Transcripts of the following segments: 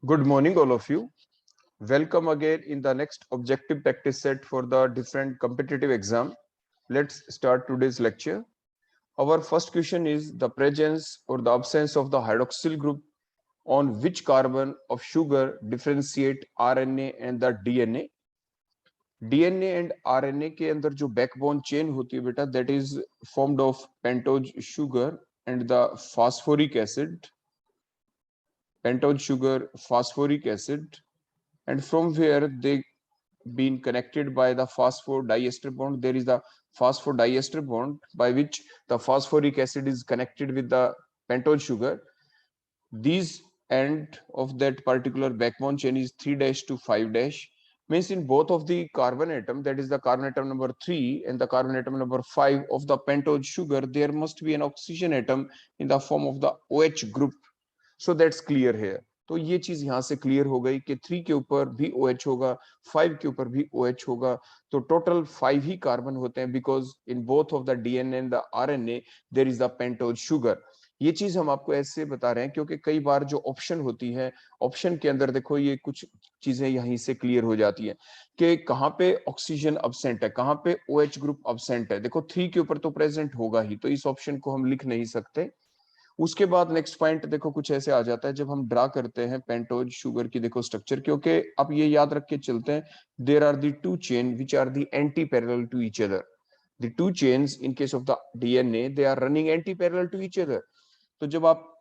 Good morning, all of you. Welcome again in the next objective practice set for the different competitive exam. Let's start today's lecture. Our first question is the presence or the absence of the hydroxyl group on which carbon of sugar differentiate RNA and the DNA. DNA and RNA के अंदर जो backbone chain होती है बेटा, that is formed of pentose sugar and the phosphoric acid. Pentose sugar, phosphoric acid, and from where they been connected by the phosphodiester bond. There is the phosphodiester bond by which the phosphoric acid is connected with the pentose sugar. These end of that particular backbone chain is 3' to 5', means in both of the carbon atom, that is the carbon atom number 3 and the carbon atom number 5 of the pentose sugar, there must be an oxygen atom in the form of the OH group. So that's clear here. तो ये चीज यहां से clear हो गई कि 3 के ऊपर भी OH होगा, 5 के ऊपर भी OH होगा, तो टोटल 5 ही कार्बन होते हैं, because in both of the DNA and the RNA there is the pentose sugar. ये चीज हम आपको ऐसे बता रहे हैं क्योंकि कई बार जो ऑप्शन होती है, ऑप्शन के अंदर देखो ये कुछ चीजें यहीं से क्लियर हो जाती है कि कहाँ पे ऑक्सीजन अब्सेंट है, कहाँ पे OH ग्रुप अब्सेंट है. देखो 3 के ऊपर तो प्रेजेंट होगा ही, तो इस ऑप्शन को हम लिख नहीं सकते. उसके बाद नेक्स्ट पॉइंट देखो कुछ ऐसे आ जाता है जब हम ड्रा करते हैं पेंटोज शुगर की देखो स्ट्रक्चर, क्योंकि अब ये याद रख के चलते हैं, there are the two chain which are the antiparallel to each other. The two chains in case of the DNA they are running antiparallel to each other. तो जब आप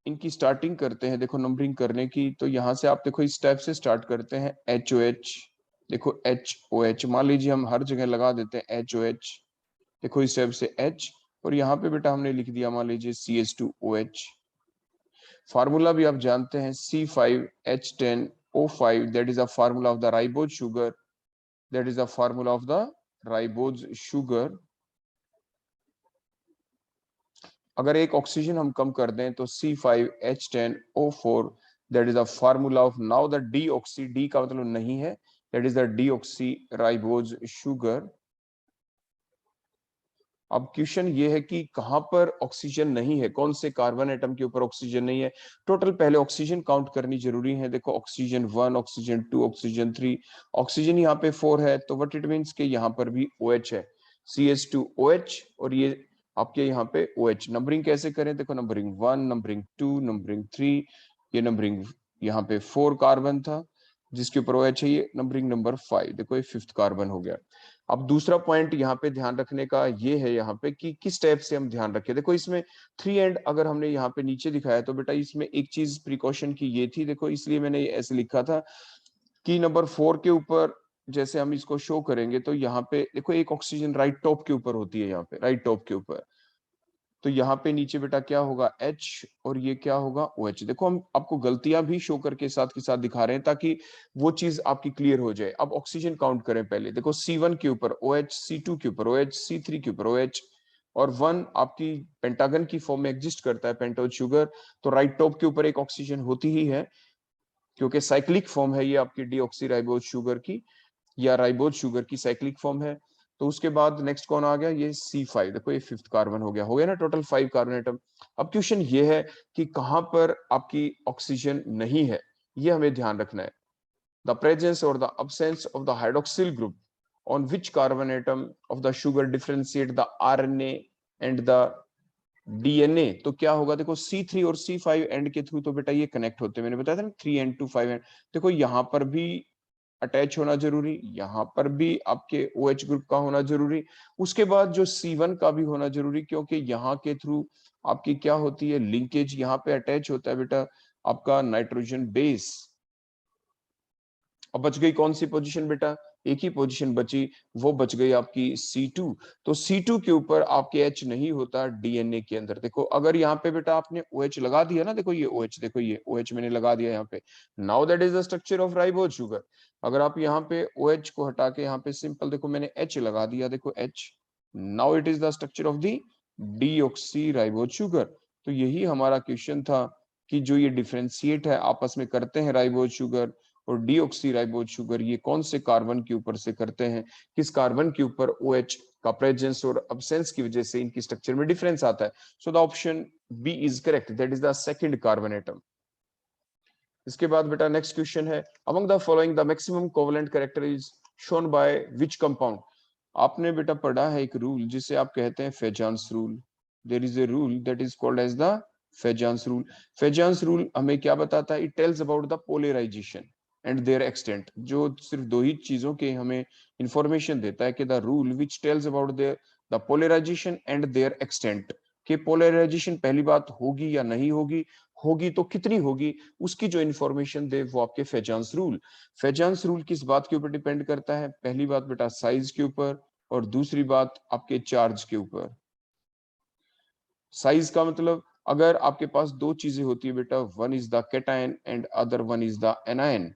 इनकी स्टार्टिंग करते हैं देखो नंबरिंग करने की, तो यहां से आप देखो इस टाइप से स्टार्ट करते हैं HOH. देखो HOH मान लीजिए हम हर जगह लगा देते हैं HOH. देखो इस टाइप से H, और यहाँ पे बेटा हमने लिख दिया मान लीजिए CH2OH. फार्मूला भी आप जानते हैं C5H10O5, that is a formula of the ribose sugar. That is the formula of the ribose sugar. अगर एक ऑक्सीजन हम कम कर दें तो C5H10O4, that is the formula of now the deoxy. D का मतलब नहीं है, that is the deoxy ribose sugar. अब क्वेश्चन ये है कि कहां पर ऑक्सीजन नहीं है, कौन से कार्बन एटम के ऊपर ऑक्सीजन नहीं है. टोटल पहले ऑक्सीजन काउंट करनी जरूरी है. देखो ऑक्सीजन 1, ऑक्सीजन 2, ऑक्सीजन 3, ऑक्सीजन यहाँ पे 4 है, तो व्हाट इट मींस कि यहाँ पर भी OH है, CH2OH, और ये आपके यहाँ पे OH. नंबरिंग कैसे करें, देखो नंबरिंग 1, नंबरिंग 2, नंबरिंग 3, ये नंबरिंग यहाँ पे 4 कार्बन था जिसके ऊपर OH है, ये नंबरिंग नंबर 5, देखो ये 5th कार्बन हो गया. अब दूसरा पॉइंट यहाँ पे ध्यान रखने का ये है यहाँ पे कि किस टाइप से हम ध्यान रखें. देखो इसमें 3 एंड अगर हमने यहाँ पे नीचे दिखाया तो बेटा इसमें एक चीज प्रिकॉशन की ये थी, देखो इसलिए मैंने ऐसे लिखा था कि नंबर 4 के ऊपर जैसे हम इसको शो करेंगे तो यहाँ पे देखो एक ऑक्सीजन राइट टॉप के ऊपर होती है, यहाँ पे राइट टॉप के ऊपर, तो यहाँ पे नीचे बेटा क्या होगा H, और ये क्या होगा OH. देखो हम आपको गलतियां भी शो करके साथ के साथ दिखा रहे हैं ताकि वो चीज आपकी क्लियर हो जाए. अब ऑक्सीजन काउंट करें पहले. देखो C1 के ऊपर OH, C2 के ऊपर OH, C3 के ऊपर OH, और 1 आपकी पेंटागन की फॉर्म में एग्जिस्ट करता है पेंटोज शुगर, तो राइट टॉप के ऊपर एक ऑक्सीजन होती ही है क्योंकि साइक्लिक फॉर्म है ये आपकी डीऑक्सीराइबोज शुगर की या राइबोज शुगर की साइक्लिक फॉर्म है. तो उसके बाद नेक्स्ट कौन आ गया, ये C5. देखो ये 5th कार्बन हो गया ना, टोटल 5 कार्बन एटम. अब क्वेश्चन ये है कि कहां पर आपकी ऑक्सीजन नहीं है, ये हमें ध्यान रखना है. द प्रेजेंस और the absence of the hydroxyl group on which carbon atom of the sugar differentiate the RNA and the DNA. तो क्या होगा, देखो C3 और C5 एंड के थ्रू तो बेटा ये कनेक्ट होते हैं, मैंने बताया था ना 3 एंड टू 5 एंड. देखो यहाँ पर भी अटैच होना जरूरी, यहाँ पर भी आपके OH ग्रुप का होना जरूरी, उसके बाद जो C1 का भी होना जरूरी, क्योंकि यहाँ के थ्रू आपकी क्या होती है लिंकेज, यहाँ पे अटैच होता है बेटा आपका नाइट्रोजन बेस. अब बच गई कौन सी पोजीशन बेटा, एक ही पोजीशन बची, वो बच गई आपकी C2. तो C2 के ऊपर आपके H नहीं होता DNA के अंदर. देखो अगर यहाँ पे बेटा आपने OH लगा दिया ना, देखो ये OH, देखो ये OH मैंने लगा दिया यहाँ पे. Now that is the structure of ribose sugar. अगर आप यहाँ पे OH को हटा के यहाँ पे सिंपल देखो मैंने H लगा दिया, देखो H, now it is the structure of the deoxy ribose sugar. तो यही हमारा क्वेश्चन था कि जो ये डिफ्रेंशिएट है आपस में करते हैं राइबोज शुगर और डीऑक्सी राइबोज शुगर, ये कौन से कार्बन के ऊपर से करते हैं, किस कार्बन के ऊपर OH का प्रेजेंस और अब्सेंस की वजह से इनकी स्ट्रक्चर में डिफरेंस आता है. So the option B is correct, that is the second carbon atom. इसके बाद बेटा नेक्स्ट क्वेश्चन है, among the following the maximum covalent character is shown by which compound. आपने बेटा पढ़ा है एक रूल जिसे आप कहते हैं Fajans rule. There is a rule that is called as the Fajans rule. Fajans rule हमें क्या बताता है? It tells about the polarisation and their extent. जो सिर्फ दो ही चीजों के हमें इंफॉर्मेशन देता है कि the rule which tells about the polarisation and their extent, कि पोलराइजेशन पहली बात होगी या नहीं होगी, होगी तो कितनी होगी, उसकी जो इंफॉर्मेशन दे वो आपके फेजांस रूल। फेजांस रूल किस बात के ऊपर डिपेंड करता है? पहली बात बेटा साइज के ऊपर, और दूसरी बात आपके चार्ज के ऊपर। साइज का मतलब अगर आपके पास दो चीजें होती है बेटा, one is the cation and other one is the anion,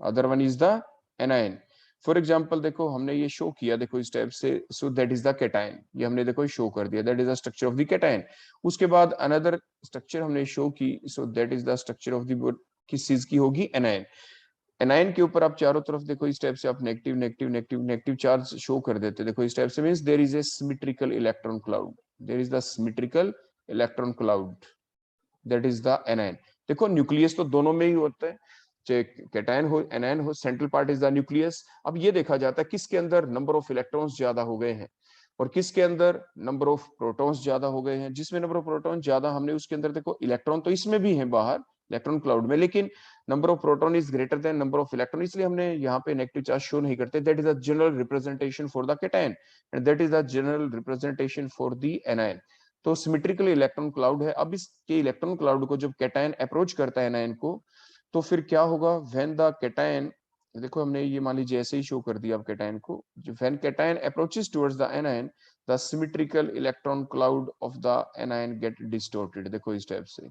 other one is the anion. For example देखो हमने ये शो किया, देखो इस टाइप से, सो दैट इज द कैटायन, ये हमने देखो शो कर दिया, that is the structure of the cation. उसके बाद अनदर स्ट्रक्चर हमने शो की, सो that is the structure of the, किस चीज की होगी? एनायन। एनायन के ऊपर आप चारों तरफ देखो इस टाइप से आप negative negative negative negative charge show कर देते, देखो इस टाइप से, means there is a symmetrical electron cloud, there is the symmetrical electron cloud, that is the anion. देखो न्यूक्लियस तो दोनों में ही होता है, चाहे कैटायन हो एनायन हो, central part is the nucleus. अब ये देखा जाता है किसके अंदर नंबर ऑफ इलेक्ट्रॉन्स ज्यादा हो गए हैं और किसके अंदर नंबर ऑफ प्रोटॉन्स ज्यादा हो गए हैं। जिसमें नंबर ऑफ प्रोटॉन ज्यादा, हमने उसके अंदर देखो इलेक्ट्रॉन तो इसमें भी है बाहर इलेक्ट्रॉन क्लाउड में, लेकिन number of proton is greater then number of electron, इसलिए हमने यहाँ पे नेगेटिव चार्ज शो नहीं करते। That is the general representation for the cation and that is the general representation for the anion. तो symmetrical electron cloud है। अब इसके इलेक्ट्रॉन क्लाउड को जब कैटायन अप्रोच करता है एनायन को, तो फिर क्या होगा? व्हेन द कैटायन, देखो हमने ये मान लीजिए ऐसे ही शो कर दिया अब कैटायन को, when cation approaches towards the anion the symmetrical electron cloud of the anion get distorted. देखो इस टाइप से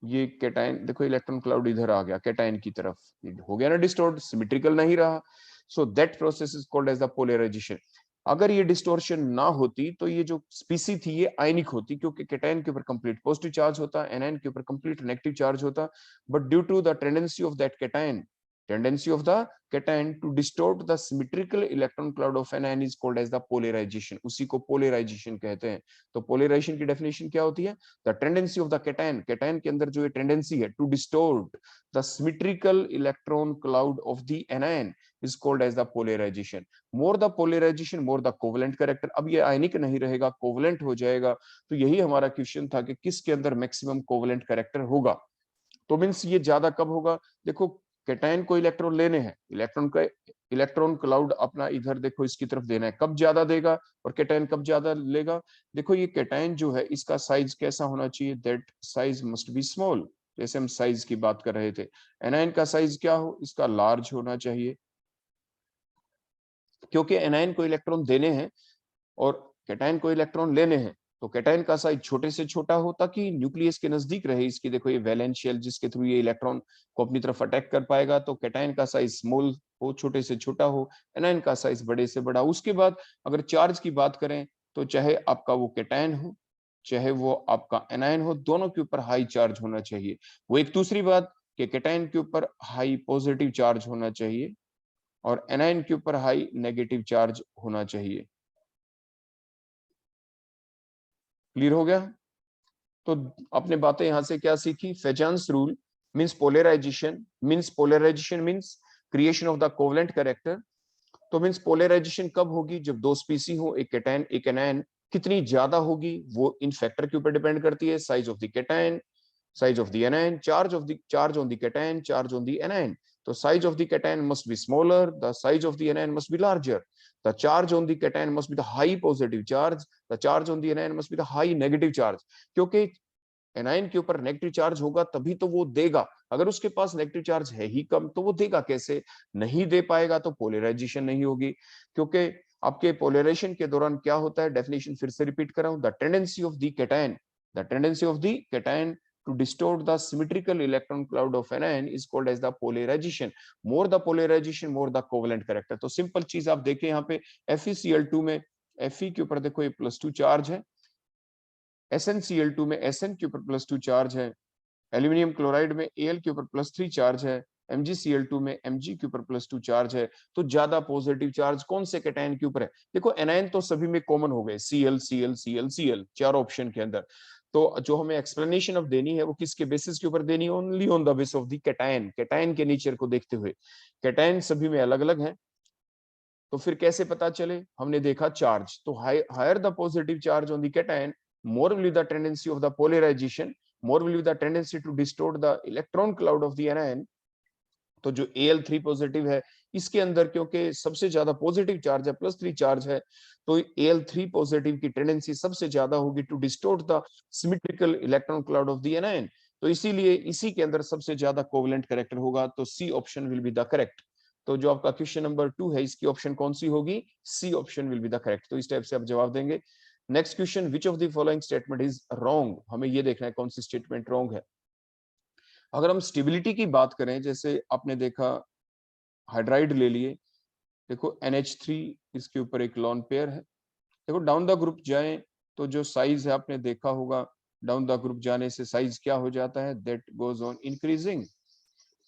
ये कैटायन, देखो इलेक्ट्रॉन क्लाउड इधर आ गया कैटायन की तरफ, हो गया ना डिस्टॉर्ट, सिमेट्रिकल नहीं रहा। So that process is called as the polarisation. अगर ये डिस्टोर्शन ना होती तो ये जो स्पीसी थी ये आयनिक होती, क्योंकि कैटायन के ऊपर कंप्लीट पॉजिटिव चार्ज होता, एनायन के ऊपर कंप्लीट नेगेटिव चार्ज होता। But due to the tendency of that cation, tendency of the cation to distort the symmetrical electron cloud of anion is called as the polarization। उसी को polarization कहते हैं। तो polarization की definition क्या होती है? The tendency of the cation, cation के अंदर जो ये tendency है to distort the symmetrical electron cloud of the anion is called as the polarization। more the polarization more the covalent character। अब ये आयनिक नहीं रहेगा, covalent हो जाएगा। तो यही हमारा क्वेश्चन था कि किसके अंदर मैक्सिमम कोवेलेंट कैरेक्टर होगा। तो मीन्स ये ज्यादा कब होगा? देखो कैटायन को इलेक्ट्रॉन लेने हैं, इलेक्ट्रॉन का इलेक्ट्रॉन क्लाउड अपना इधर देखो इसकी तरफ देना है, कब ज्यादा देगा और कैटायन कब ज्यादा लेगा? देखो ये कैटायन जो है इसका साइज कैसा होना चाहिए? That size must be small. जैसे हम साइज की बात कर रहे थे, एनायन का साइज क्या हो? इसका लार्ज होना चाहिए, क्योंकि एनायन को इलेक्ट्रॉन देने हैं और कैटायन को इलेक्ट्रॉन लेने हैं। तो कैटायन का साइज छोटे से छोटा हो ताकि न्यूक्लियस के नजदीक रहे इसकी, देखो ये वैलेंस शेल जिसके थ्रू ये इलेक्ट्रॉन को अपनी तरफ अटैक कर पाएगा। तो कैटायन का साइज स्मॉल हो, छोटे से छोटा हो, एनायन का साइज बड़े से बड़ा। उसके बाद अगर चार्ज की बात करें तो चाहे आपका वो कैटायन हो चाहे वो आपका एनायन हो, दोनों के ऊपर हाई चार्ज होना चाहिए। वो एक दूसरी बात कि कैटायन के ऊपर हाई पॉजिटिव चार्ज होना चाहिए और एनायन के ऊपर हाई नेगेटिव चार्ज होना चाहिए। क्लियर हो गया? तो आपने बातें यहां से क्या सीखी? Fajans rule means polarisation means creation of the covalent character. तो मींस पोलराइजेशन कब होगी? जब दो स्पीसी हो, एक कैटायन एक एनायन। कितनी ज्यादा होगी वो इन फैक्टर के ऊपर डिपेंड करती है, size of the cation, size of the anion, charge on the cation, charge on the anion. So size of the cation must be smaller, the size of the anion must be larger. The charge on the cation must be the high positive charge, the charge on the anion must be the high negative charge। क्योंकि anion के ऊपर negative charge होगा तभी तो वो देगा, अगर उसके पास नेगेटिव चार्ज है ही कम तो वो देगा कैसे? नहीं दे पाएगा तो पोलराइजेशन नहीं होगी। क्योंकि आपके पोलराइजेशन के दौरान क्या होता है? डेफिनेशन फिर से रिपीट कर रहा हूं, the tendency of the cation, the tendency of the cation to distort the symmetrical electron cloud of anion is called as the polarization। more the polarization more the covalent character। तो simple चीज आप देखें यहाँ पे FeCl2 में Fe के ऊपर देखो ये +2 चार्ज है, SnCl2 में Sn के ऊपर +2 चार्ज है, एल्यूमिनियम क्लोराइड में Al के ऊपर +3 चार्ज है, MgCl2 में Mg के ऊपर +2 चार्ज है। तो ज्यादा पॉजिटिव चार्ज कौन से कैटायन के ऊपर है? देखो एनायन तो सभी में कॉमन हो गए, Cl Cl Cl Cl चार ऑप्शन के अंदर। तो जो हमें एक्सप्लेनेशन ऑफ देनी है वो किसके बेसिस के ऊपर देनी है? Only on the base of the cation, cation के नेचर को देखते हुए। कैटायन सभी में अलग अलग हैं, तो फिर कैसे पता चले? हमने देखा चार्ज, तो higher the positive charge on the cation, more will be the tendency of the polarisation, more will be the tendency to distort the electron cloud of the anion. तो जो Al3 पॉजिटिव है, इसके अंदर क्योंकि सबसे ज्यादा positive charge है, +3 charge है, तो Al3 पॉजिटिव की टेंडेंसी सबसे ज्यादा होगी to distort the symmetrical electron cloud of the anion. तो इसीलिए इसी के अंदर सबसे ज्यादा कोवेलेंट कैरेक्टर होगा, तो C option will be the correct. तो जो आपका क्वेश्चन नंबर 2 है, इसकी ऑप्शन कौन सी होगी? C option will be the correct. तो इस टाइप से आप जवाब देंगे। Next question, which of the following statement is wrong? हमें ये देखना है कौन सी स्टेटमेंट रॉन्ग है। अगर हम स्टेबिलिटी की बात करें, जैसे आपने देखा हाइड्राइड ले लिए, देखो NH3 इसके ऊपर एक लॉन पेयर है। देखो डाउन द ग्रुप जाएं तो जो साइज है आपने देखा होगा, डाउन द ग्रुप जाने से साइज क्या हो जाता है? That goes on increasing.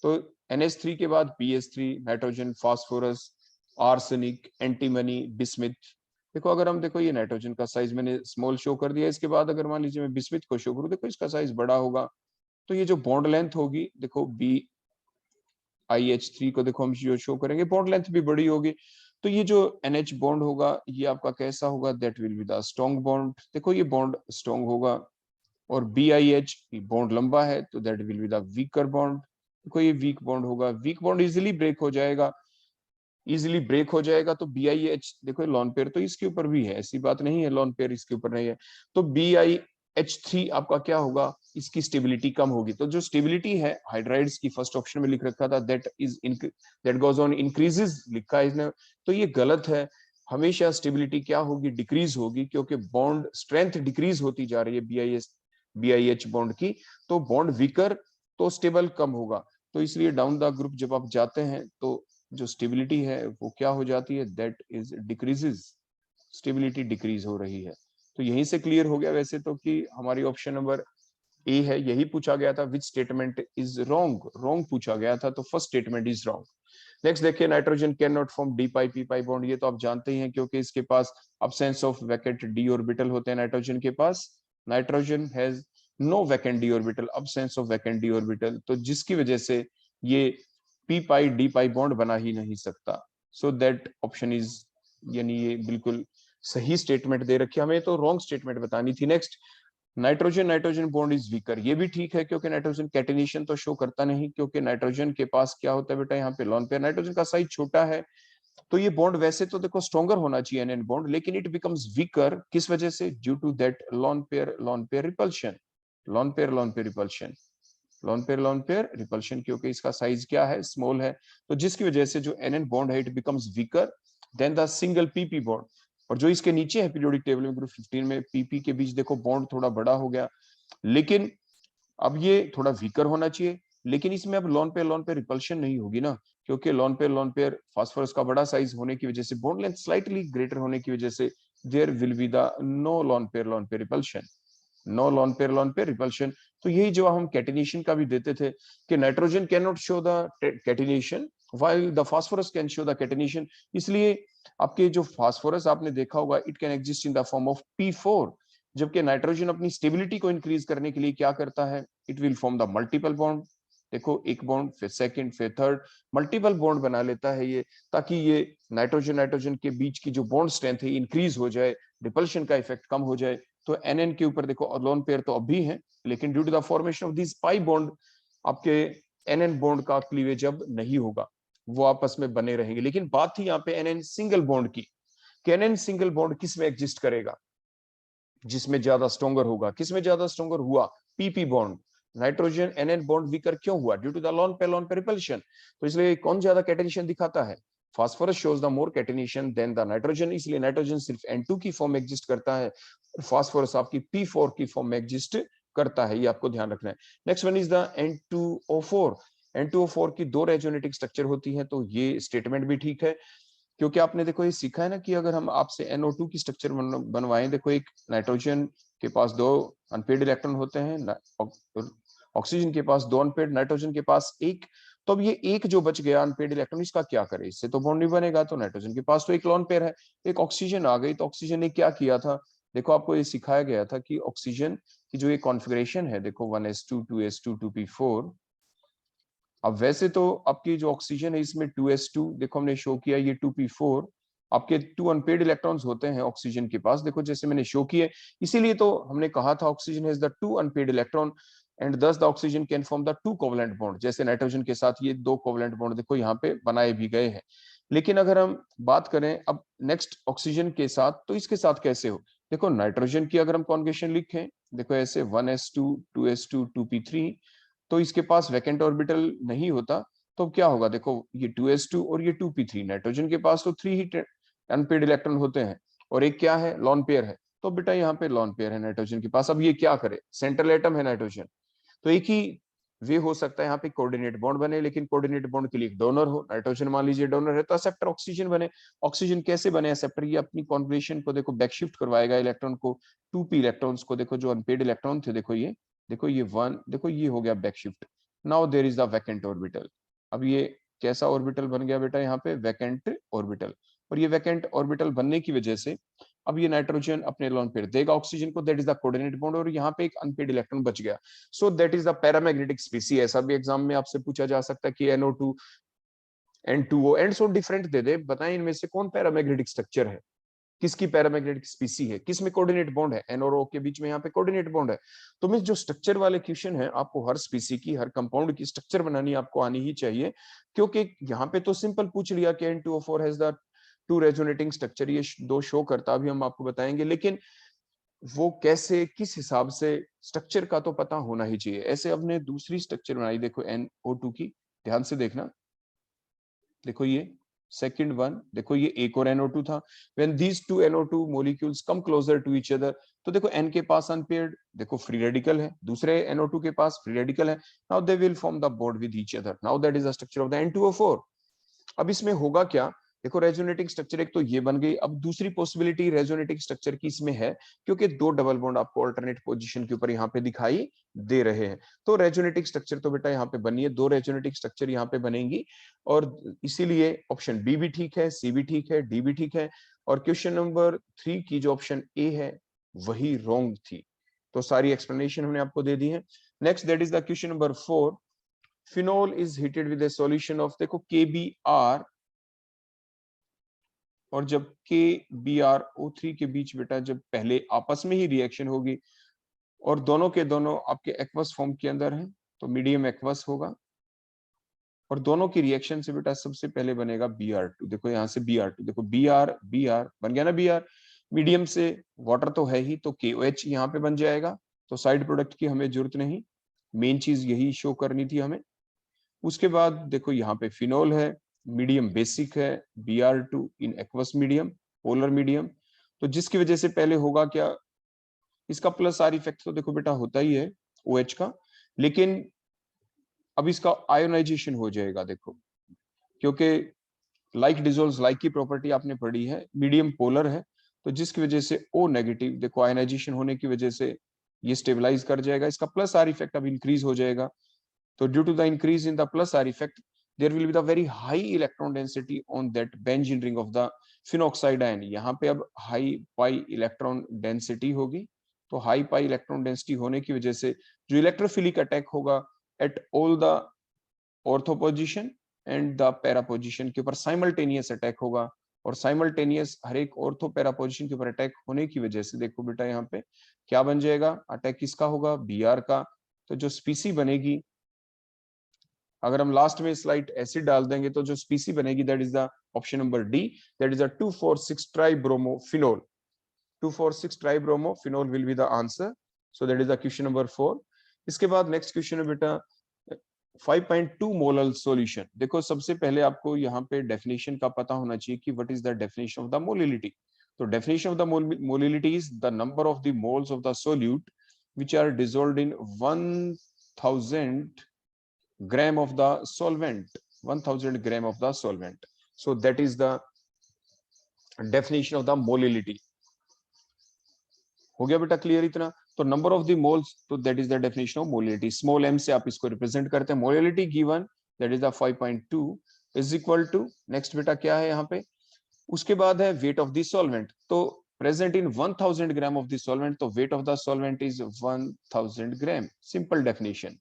तो NH3 के बाद PS3, nitrogen, phosphorus, arsenic, antimony, bismuth. देखो अगर हम देखो ये नाइट्रोजन का साइज मैंने स्मॉल शो कर दिया, इसके बाद अगर मान लीजिए मैं बिस्मिथ को शो करूं, देखो इसका साइज बड़ा होगा। तो ये जो बॉन्ड लेंथ होगी, देखो BiH3 को देखो हम जो शो करेंगे, बॉन्ड लेंथ भी बड़ी होगी। तो ये जो NH बॉन्ड होगा, ये आपका कैसा होगा? That will be the strong bond. देखो ये बॉन्ड स्ट्रॉन्ग होगा। और BiH बॉन्ड लंबा है, तो that will be the weaker bond. देखो ये वीक बॉन्ड होगा, वीक बॉन्ड इजिली ब्रेक हो जाएगा, इजिली ब्रेक हो जाएगा। तो BiH देखो लॉन पेयर तो इसके ऊपर भी है, ऐसी बात नहीं है लॉन पेयर इसके ऊपर नहीं है। तो BiH3 आपका क्या होगा? इसकी स्टेबिलिटी कम होगी। तो जो स्टेबिलिटी है हाइड्राइड्स की, फर्स्ट ऑप्शन में लिख रखा था दैट गोज ऑन इंक्रीजेस, लिखा है इसने, तो ये गलत है। हमेशा स्टेबिलिटी क्या होगी? डिक्रीज होगी, क्योंकि बॉन्ड स्ट्रेंथ डिक्रीज होती जा रही है BiH बॉन्ड की। तो बॉन्ड वीकर तो स्टेबल कम होगा। तो इसलिए डाउन द ग्रुप जब आप जाते हैं तो जो स्टेबिलिटी है वो क्या हो जाती है? That is decreases, stability decrease हो रही है। तो यहीं से क्लियर हो गया वैसे तो कि हमारी ऑप्शन नंबर ए है, यही पूछा गया था। Which statement is wrong? Wrong पूछा गया था, तो first statement is wrong. Next देखिए, nitrogen can not form D pi P pi bond. ये तो आप जानते ही हैं, क्योंकि इसके पास absence of vacant D orbital होते हैं नाइट्रोजन के पास। Nitrogen has no vacant D orbital, absence of vacant D orbital, तो जिसकी वजह से ये P pi D pi bond बना ही नहीं सकता। सो दैट ऑप्शन इज, यानी ये बिल्कुल सही स्टेटमेंट दे रखी है, हमें तो रॉन्ग स्टेटमेंट बतानी थी। Next, nitrogen nitrogen bond is weaker, ये भी ठीक है, क्योंकि नाइट्रोजन कैटिनेशन तो शो करता नहीं, क्योंकि नाइट्रोजन के पास क्या होता है बेटा? यहाँ पे लॉन पेयर, नाइट्रोजन का साइज छोटा है, तो ये बॉन्ड वैसे तो देखो स्ट्रॉन्गर होना चाहिए एनएन बॉन्ड, लेकिन इट बिकम्स वीकर किस वजह से? Due to that lone pair repulsion, lone pair repulsion, lone pair repulsion, क्योंकि इसका साइज क्या है? स्मॉल है। तो जिसकी वजह से जो एनएन बॉन्ड है, it becomes weaker then the single PP bond. और जो इसके नीचे है पीरियोडिक टेबल में ग्रुप 15 में, पीपी के बीच देखो बॉन्ड थोड़ा बड़ा हो गया, लेकिन अब ये थोड़ा वीकर होना चाहिए, लेकिन इसमें अब लॉन पे रिपल्शन नहीं होगी ना, क्योंकि लॉन पेयर फास्फोरस का बड़ा साइज होने की वजह से, बॉन्ड लेंथ स्लाइटली ग्रेटर होने की वजह से, there will be the no lone pair repulsion, no lone pair repulsion. तो यही जो हम कैटिनेशन का भी देते थे कि nitrogen can not show the catenation while the phosphorus can show the catenation. इसलिए आपके जो फास्फोरस आपने देखा होगा, it can exist in the form of P4, जबकि नाइट्रोजन अपनी स्टेबिलिटी को इंक्रीज करने के लिए क्या करता है? It will form the multiple bond. देखो एक बॉन्ड, फिर सेकंड, फिर थर्ड, मल्टीपल बॉन्ड बना लेता है ये, ताकि ये नाइट्रोजन के बीच की जो बॉन्ड स्ट्रेंथ है इंक्रीज हो जाए, रिपल्शन का इफेक्ट कम हो जाए। तो एनएन के ऊपर देखो लोन पेयर तो अभी है, लेकिन due to the formation of this pi bond, आपके एनएन बॉन्ड का क्लीवेज अब नहीं होगा, वो आपस में बने रहेंगे। लेकिन बात थी यहाँ पे एनएन सिंगल बॉन्ड की, एनएन सिंगल बॉन्ड किस में एग्जिस्ट करेगा? जिसमें ज्यादा स्ट्रॉन्गर होगा। किसमें ज्यादा स्ट्रॉन्गर हुआ? P P bond. Nitrogen N N bond weaker क्यों हुआ? Due to the lone pair repulsion. तो इसलिए कौन ज्यादा कैटिनेशन दिखाता है? Phosphorus shows the more catenation than the nitrogen, इसलिए नाइट्रोजन सिर्फ N2 की फॉर्म में एग्जिस्ट करता है, और फास्फोरस आपकी P4 की फॉर्म में एग्जिस्ट करता है, ये आपको ध्यान रखना है। Next one is the N2O4। N2O4 की 2 रेजोनेटिक स्ट्रक्चर होती है, तो ये स्टेटमेंट भी ठीक है, क्योंकि आपने देखो ये सीखा है ना कि अगर हम आपसे NO2 की स्ट्रक्चर बनवाएं, देखो एक नाइट्रोजन के पास 2 अनपेड इलेक्ट्रॉन होते हैं, ऑक्सीजन के पास 2 अनपेड, नाइट्रोजन के पास 1, तो अब ये एक जो बच गया अनपेड इलेक्ट्रॉन, इसका क्या करे? इससे तो बॉन्ड नहीं बनेगा। तो नाइट्रोजन के पास तो एक लोन पेयर है, एक ऑक्सीजन आ गई, तो ऑक्सीजन ने क्या किया था? देखो आपको ये सिखाया गया था कि ऑक्सीजन कि जो ये कॉन्फ़िगरेशन है देखो 1s2 2s2 2p4, अब वैसे तो आपकी जो ऑक्सीजन है इसमें 2s2 देखो हमने शो किया, ये 2p4 आपके 2 अनपेड इलेक्ट्रॉन्स होते हैं ऑक्सीजन के पास, देखो जैसे मैंने शो किए, इसीलिए तो हमने कहा था oxygen has the 2 unpaired electron and thus the oxygen can form the 2 covalent bond, जैसे नाइट्रोजन के साथ ये 2 कोवेलेंट बॉन्ड देखो यहाँ पे बनाए भी गए हैं। लेकिन अगर हम बात करें अब नेक्स्ट ऑक्सीजन के साथ, तो इसके साथ कैसे हो, देखो नाइट्रोजन की अगर हम कॉन्जुगेशन लिखें, देखो ऐसे 1s2 2s2 2p3, तो इसके पास वैकेंट ऑर्बिटल नहीं होता, तो क्या होगा, देखो ये 2s2 और ये 2p3, नाइट्रोजन के पास तो 3 ही अनपेड इलेक्ट्रॉन होते हैं और एक क्या है, लॉन पेयर है, तो बेटा यहाँ पे लॉन पेयर है नाइट्रोजन के पास। अब ये क्या करे, सेंट्रल एटम है नाइट्रोजन, तो एक ही वे हो सकता है यहाँ पे कोऑर्डिनेट बॉन्ड बने, लेकिन कोऑर्डिनेट बॉन्ड के लिए एक डोनर हो, नाइट्रोजन मान लीजिए डोनर है, तो एक्सेप्टर ऑक्सीजन बने। ऑक्सीजन कैसे बने एक्सेप्टर, ये अपनी कॉन्फिगरेशन को देखो बैकशिफ्ट करवाएगा इलेक्ट्रॉन को, 2p इलेक्ट्रॉन्स को, देखो जो अनपेड इलेक्ट्रॉन थे, देखो ये 1, देखो ये हो गया back shift, now there is the vacant orbital. अब ये कैसा ऑर्बिटल बन गया बेटा, यहाँ पे वैकेंट ऑर्बिटल, और ये वैकेंट ऑर्बिटल बनने की वजह से अब ये नाइट्रोजन अपने लोन पेयर देगा ऑक्सीजन को, that is the coordinate bond, और यहाँ पे एक अनपेड इलेक्ट्रॉन बच गया, so that is the paramagnetic स्पीसी। ऐसा भी एग्जाम में आपसे पूछा जा सकता है कि NO2 N2O and so different दे दे, बताएं इनमें से कौन पैरामैग्नेटिक स्ट्रक्चर है, किसकी पैरामैग्नेटिक स्पीसी है, किसमें कोऑर्डिनेट बॉन्ड है, N और O के बीच में यहाँ पे कोऑर्डिनेट बॉन्ड है। तो मींस जो स्ट्रक्चर वाले क्वेश्चन है, आपको हर स्पीसी की, हर कंपाउंड की स्ट्रक्चर बनानी आपको आनी ही चाहिए, क्योंकि यहाँ पे तो सिंपल पूछ लिया कि N2O4 has the 2 resonating structure, ये 2 शो करता, अभी हम आपको बताएंगे, लेकिन वो कैसे किस हिसाब से, स्ट्रक्चर का तो पता होना ही चाहिए। ऐसे हमने दूसरी स्ट्रक्चर बनाई, देखो NO2 की, ध्यान से देखना, देखो ये सेकंड वन, देखो ये एक और NO2 था, when these two NO2 molecules come closer to each other, तो देखो N के पास अनपेयर्ड, देखो फ्री रेडिकल है, दूसरे NO2 के पास फ्री रेडिकल है, now they will form the bond with each other, now that is the structure of the N2O4। अब इसमें होगा क्या, देखो रेजोनेटिंग स्ट्रक्चर एक तो ये बन गई, अब दूसरी पॉसिबिलिटी रेजोनेटिंग स्ट्रक्चर की इसमें है, क्योंकि 2 डबल बॉन्ड आपको अल्टरनेट पोजीशन के ऊपर यहाँ पे दिखाई दे रहे हैं, तो रेजोनेटिंग स्ट्रक्चर तो बेटा यहाँ पे बनी है, 2 रेजोनेटिंग स्ट्रक्चर यहाँ पे बनेंगी, और इसीलिए ऑप्शन बी भी ठीक है, सी भी ठीक है, डी भी ठीक है, और क्वेश्चन नंबर 3 की जो ऑप्शन ए है वही रॉन्ग थी। तो सारी एक्सप्लेनेशन हमने आपको दे दी है। Next that is the question number 4, phenol is heated with A solution of, देखो KBr, और जब KBrO3 के बीच बेटा जब पहले आपस में ही रिएक्शन होगी, और दोनों के दोनों आपके एक्वस फॉर्म के अंदर हैं, तो मीडियम एक्वस होगा, और दोनों की रिएक्शन से बेटा सबसे पहले बनेगा Br2, देखो यहाँ से Br2, देखो Br बन गया ना, Br मीडियम से वाटर तो है ही, तो KOH यहाँ पे बन जाएगा, तो साइड प्रोडक्ट की हमें जरूरत नहीं, मेन चीज यही शो करनी थी हमें। उसके बाद देखो यहाँ पे फिनोल है, मीडियम बेसिक है, Br2 in aqueous medium, polar medium, तो जिसकी वजह से पहले होगा क्या, इसका प्लस आर इफेक्ट तो देखो बेटा होता ही है OH का, लेकिन अब इसका आयोनाइजेशन हो जाएगा, देखो क्योंकि लाइक डिजोल्व्स लाइक की प्रॉपर्टी आपने पढ़ी है, मीडियम पोलर है, तो जिसकी वजह से O नेगेटिव, देखो आयोनाइजेशन होने की वजह से ये स्टेबलाइज कर जाएगा, इसका प्लस आर इफेक्ट अब इंक्रीज हो जाएगा, so due to the increase in the plus R effect, there will be the very high electron density on that benzene ring of the phenoxide ion। यहाँ पे अब high pi electron density होगी, तो high pi electron density होने की वजह से जो electrophilic attack होगा at all the ortho position and the para position के ऊपर simultaneous attack होगा, और simultaneous हर एक ऑर्थो पैरा पोजिशन के ऊपर अटैक होने की वजह से देखो बेटा यहाँ पे क्या बन जाएगा, अटैक किसका होगा, Br का, तो जो स्पीसी बनेगी, अगर हम लास्ट में स्लाइड एसिड डाल देंगे तो जो स्पीसी बनेगी that is the option number D, that is the 2,4,6 tribromophenol, 2,4,6 tribromophenol will be the answer, so that is the question number 4। इसके बाद नेक्स्ट क्वेश्चन है बेटा 5.2 मोलल सॉल्यूशन। देखो सबसे पहले आपको यहाँ पे डेफिनेशन का पता होना चाहिए कि what is the definition of the molality. तो definition of the molality is the number of the moles of the solute which are dissolved in 1000 gram of the solvent, 1000 gram of the solvent, so that is the definition of the molality। हो गया बेटा clear इतना, तो number of the moles, तो that is the definition of molality, small m से आप इसको represent करते हैं, molality given that is the 5.2 is equal to, next बेटा क्या है यहाँ पे, उसके बाद है वेट ऑफ द सॉल्वेंट, तो present in 1000 gram of the solvent, तो weight of the solvent is 1000 gram. Simple definition.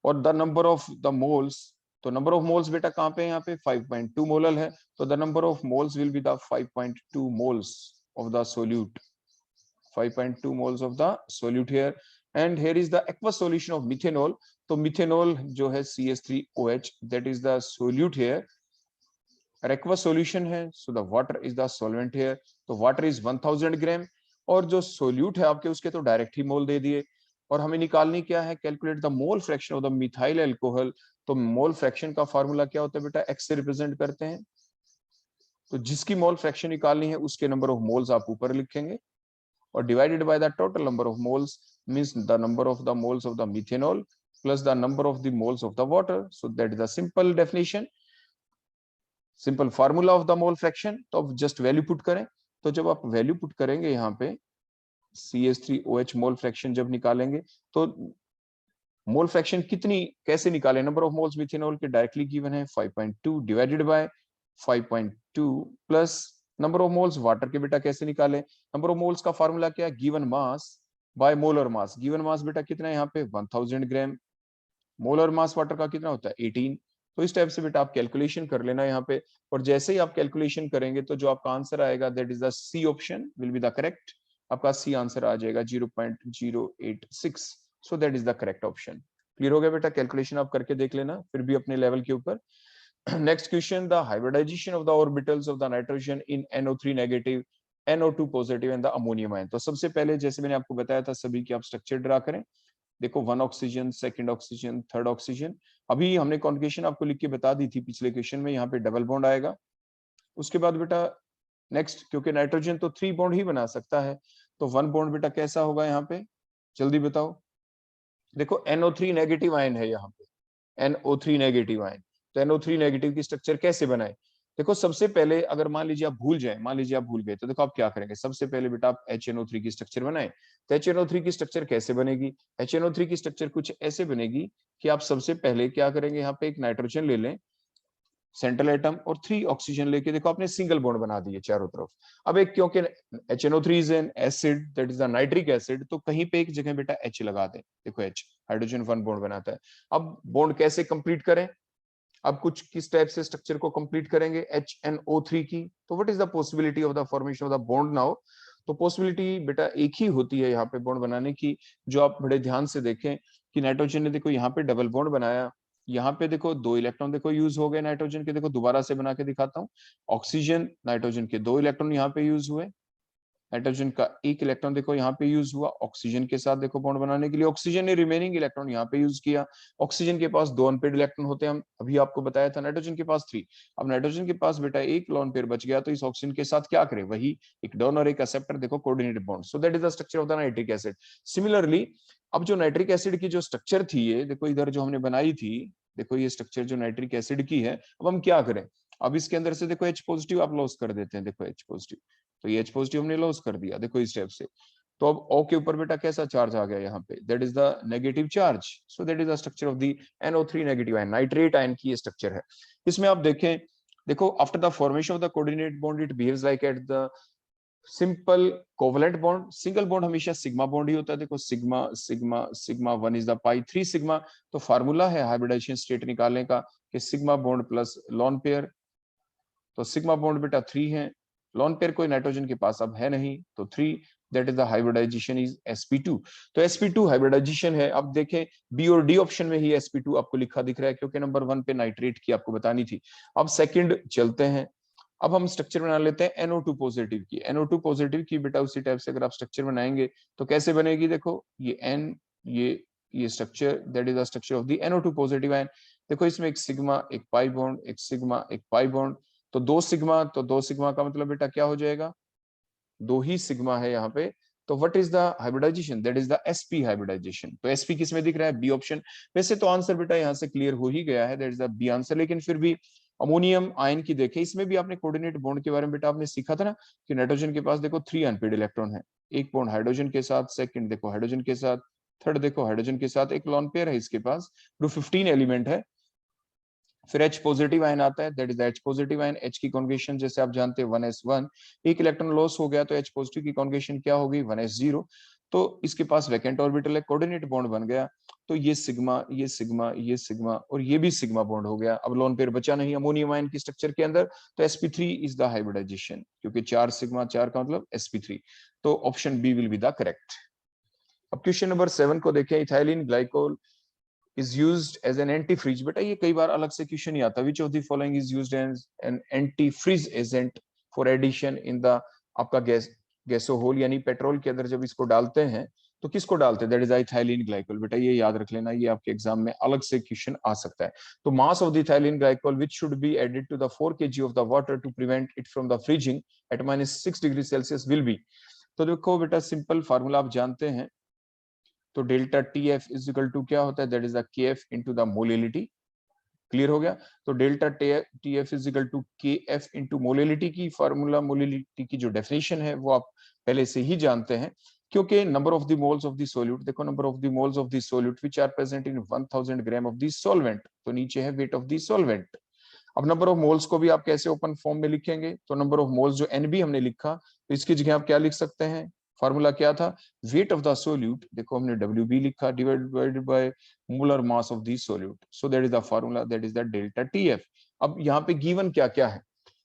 और the number of the moles, तो number of moles बेटा कहाँ पे है, यहाँ पे 5.2 मोलल है, तो the number of moles will be the 5.2 moles of the solute, 5.2 moles of the solute here. And here is the aqueous solution of methanol, तो methanol जो है CH3OH, that is the solute here. aqueous solution है, so the water is the solvent here, तो water is 1000 gram, और जो solute है आपके उसके तो डायरेक्ट ही मोल दे दिए, और हमें निकालनी क्या है, calculate the mole fraction of the methyl alcohol, तो मोल फ्रैक्शन का फार्मूला क्या होता है बेटा, एक्स से रिप्रेजेंट करते हैं, तो जिसकी मोल फ्रैक्शन निकालनी है उसके नंबर ऑफ मोल्स आप ऊपर लिखेंगे, और divided by the total number of moles means the number of the moles of the methanol plus the number of the moles of the water, so that is the simple definition, simple formula of the mole fraction. तो अब just value put करें, तो जब आप value put करेंगे यहाँ पे CH3OH mole fraction जब निकालेंगे, तो मोल फ्रैक्शन कितनी कैसे निकाले, नंबर ऑफ मोल्स मिथेनॉल के डायरेक्टली गिवन है 5.2 divided by 5.2 plus number of moles water के बेटा कैसे निकाले, नंबर ऑफ मोल्स का फार्मूला क्या है, given mass by molar mass, given mass बेटा कितना है यहाँ पे 1000 ग्राम, मोलर मास वाटर का कितना होता है 18, तो इस टाइप से बेटा आप कैलकुलेशन कर लेना यहाँ पे, और जैसे ही आप कैलकुलेशन करेंगे तो जो आपका आंसर आएगा that is the C option will be the correct, आपका सी आंसर आ जाएगा 0.086, so that is the correct option. Clear हो गया बेटा, कैलकुलेशन आप करके देख लेना फिर भी अपने लेवल के ऊपर। Next question, the hybridisation of the orbitals of the nitrogen in NO3 negative, NO2 positive and the ammonium ion. तो सबसे पहले जैसे मैंने आपको बताया था सभी की आप स्ट्रक्चर ड्रा करें, देखो 1 oxygen, 2nd oxygen, 3rd oxygen, अभी हमने कॉन्जुगेशन आपको लिख के बता दी थी पिछले क्वेश्चन में, यहाँ पे डबल बॉन्ड आएगा। उसके बाद बेटा नेक्स्ट, क्योंकि नाइट्रोजन तो 3 बॉन्ड ही बना सकता है, तो 1 बॉन्ड बेटा कैसा होगा यहाँ पे, जल्दी बताओ, देखो NO3 नेगेटिव आयन है यहाँ पे, NO3 नेगेटिव आयन, तो NO3 नेगेटिव की स्ट्रक्चर कैसे बनाए, देखो सबसे पहले अगर मान लीजिए आप भूल जाए, मान लीजिए आप भूल गए, तो देखो आप क्या करेंगे, सबसे पहले बेटा आप HNO3 की स्ट्रक्चर बनाए, तो HNO3 की स्ट्रक्चर कैसे बनेगी, HNO3 की स्ट्रक्चर कुछ ऐसे बनेगी कि आप सबसे पहले क्या करेंगे, यहाँ पे एक नाइट्रोजन ले लें सेंट्रल एटम, और 3 ऑक्सीजन लेके देखो आपने सिंगल बॉन्ड बना दिए चारों तरफ। अब एक क्योंकि HNO3 is an acid that is the nitric acid, तो कहीं पे एक जगह बेटा H लगा दें, देखो H, हाइड्रोजन 1 बॉन्ड बनाता है। अब बॉन्ड कैसे कंप्लीट करें, अब कुछ किस टाइप से स्ट्रक्चर को कंप्लीट करेंगे, HNO3 की, तो what is the possibility of the formation of the bond now, तो पॉसिबिलिटी बेटा एक ही होती है यहाँ पे बॉन्ड बनाने की, जो आप बड़े ध्यान से देखें कि नाइट्रोजन ने देखो यहाँ पे डबल बॉन्ड बनाया, यहाँ पे देखो 2 इलेक्ट्रॉन देखो यूज हो गए नाइट्रोजन के, देखो दोबारा से बना के दिखाता हूँ, ऑक्सीजन नाइट्रोजन के 2 इलेक्ट्रॉन यहाँ पे यूज हुए, नाइट्रोजन का 1 इलेक्ट्रॉन देखो यहाँ पे यूज हुआ, ऑक्सीजन के साथ देखो बॉन्ड बनाने के लिए ऑक्सीजन ने रिमेनिंग इलेक्ट्रॉन यहाँ पे यूज किया, ऑक्सीजन के पास 2 अनपेड इलेक्ट्रॉन होते हैं, हम अभी आपको बताया था, नाइट्रोजन के पास 3, अब नाइट्रोजन के पास बेटा 1 लोन पेयर बच गया, तो इस ऑक्सीजन के साथ क्या करे, वही एक डोनर एक एक्सेप्टर, देखो coordinated bond, so that is the structure of the nitric acid. Similarly अब जो नाइट्रिक एसिड की जो स्ट्रक्चर थी, ये देखो इधर जो हमने बनाई थी, देखो ये स्ट्रक्चर जो नाइट्रिक एसिड की है, अब हम क्या करें, अब इसके अंदर से देखो H पॉजिटिव आप लॉस कर देते हैं, देखो H पॉजिटिव, तो ये H पॉजिटिव हमने लॉस कर दिया, देखो इस टाइप से, तो अब O के ऊपर बेटा कैसा चार्ज आ गया यहाँ पे, that is the negative charge, so that is the structure of the NO3 negative ion, nitrate ion की ये स्ट्रक्चर है। इसमें आप देखें, देखो after the formation of the coordinate bond it behaves like at the simple covalent bond, single bond हमेशा sigma bond ही होता है, देखो sigma sigma sigma 1 is the pi 3 sigma, तो फार्मूला है हाइब्रिडाइजेशन स्टेट निकालने का कि sigma bond plus lone pair, तो सिग्मा बॉन्ड बेटा 3 है, लॉन पेयर कोई नाइट्रोजन के पास अब है नहीं, तो 3, that is the hybridisation is sp2, तो sp2 हाइब्रिडाइजेशन है। अब देखें बी और डी ऑप्शन में ही sp2 आपको लिखा दिख रहा है, क्योंकि नंबर 1 पे नाइट्रेट की आपको बतानी थी। अब सेकंड चलते हैं, अब हम स्ट्रक्चर बना लेते हैं NO2 पॉजिटिव की, NO2 पॉजिटिव की बेटा उसी टाइप से अगर आप स्ट्रक्चर बनाएंगे तो कैसे बनेगी, देखो ये N, ये structure that is the structure of the NO2 positive ion, देखो इसमें एक सिग्मा एक पाई बॉन्ड, एक सिग्मा एक पाई बॉन्ड, तो 2 सिग्मा, तो 2 सिग्मा का मतलब बेटा क्या हो जाएगा, 2 ही सिग्मा है यहाँ पे, तो what is the hybridisation, that is the sp hybridisation, तो sp किस में दिख रहा है, बी ऑप्शन। वैसे तो आंसर बेटा यहाँ से क्लियर हो ही गया है, that is the B answer, लेकिन फिर भी अमोनियम आयन की देखें, इसमें भी आपने कोऑर्डिनेट बॉन्ड के बारे में बेटा आपने सीखा था ना, कि नाइट्रोजन के पास देखो 3 अनपेड इलेक्ट्रॉन है, एक बॉन्ड हाइड्रोजन के साथ, सेकंड देखो हाइड्रोजन के साथ, थर्ड देखो हाइड्रोजन के साथ, एक लॉन पेयर है इसके पास, जो 15 एलिमेंट है, फिर H पॉजिटिव आयन आता है, that is H positive ion. H की कॉन्जुगेशन जैसे आप जानते हैं 1s1, एक इलेक्ट्रॉन लॉस हो गया तो H पॉजिटिव की कॉन्जुगेशन क्या होगी 1s0। तो इसके पास वैकेंट ऑर्बिटल है, कोऑर्डिनेट बॉन्ड बन गया, तो ये सिग्मा, ये सिग्मा, ये सिग्मा और ये भी सिग्मा बॉन्ड हो गया। अब लोन पेयर बचा नहीं अमोनियम आयन की स्ट्रक्चर के अंदर, तो sp3 इज द हाइब्रिडाइजेशन, क्योंकि 4 सिग्मा 4 का मतलब sp3, तो option B will be the correct. अब क्वेश्चन नंबर 7 को देखें, ethylene glycol is used as an anti-freeze। बेटा ये कई बार अलग से क्वेश्चन ही आता है, which of the following is used as an anti-freeze agent for addition in the आपका गैसोहोल यानी पेट्रोल के अंदर जब इसको डालते हैं तो किसको डालते हैं, दैट इज इथाइलिन ग्लाइकोल। बेटा ये याद रख लेना, ये आपके एग्जाम में अलग से क्वेश्चन आ सकता है। तो mass of the ethylene glycol which should be added to the 4 kg of the water to prevent it from the freezing at -6 degree Celsius will be। तो देखो बेटा सिंपल फार्मूला आप जानते हैं, तो delta T F is equal to क्या होता है, that is the K F into the molality. Clear हो गया। तो delta T F is equal to K F into molality की फार्मूला, मोलिलिटी की जो डेफिनेशन है वो आप पहले से ही जानते हैं, क्योंकि number of the moles of the solute, देखो number of the moles of the solute which are present in 1000 gram of the solvent, तो नीचे है वेट ऑफ द सॉल्वेंट। अब नंबर ऑफ मोल्स को भी आप कैसे ओपन फॉर्म में लिखेंगे, तो नंबर ऑफ मोल्स जो एनबी हमने लिखा, तो इसकी जगह आप क्या लिख सकते हैं, फार्मूला क्या था, वेट ऑफ द सोल्यूट, देखो हमने WB लिखा, divided by molar mass of the solute, so that is the formula, that is the delta TF. अब यहाँ पे गिवन क्या क्या है,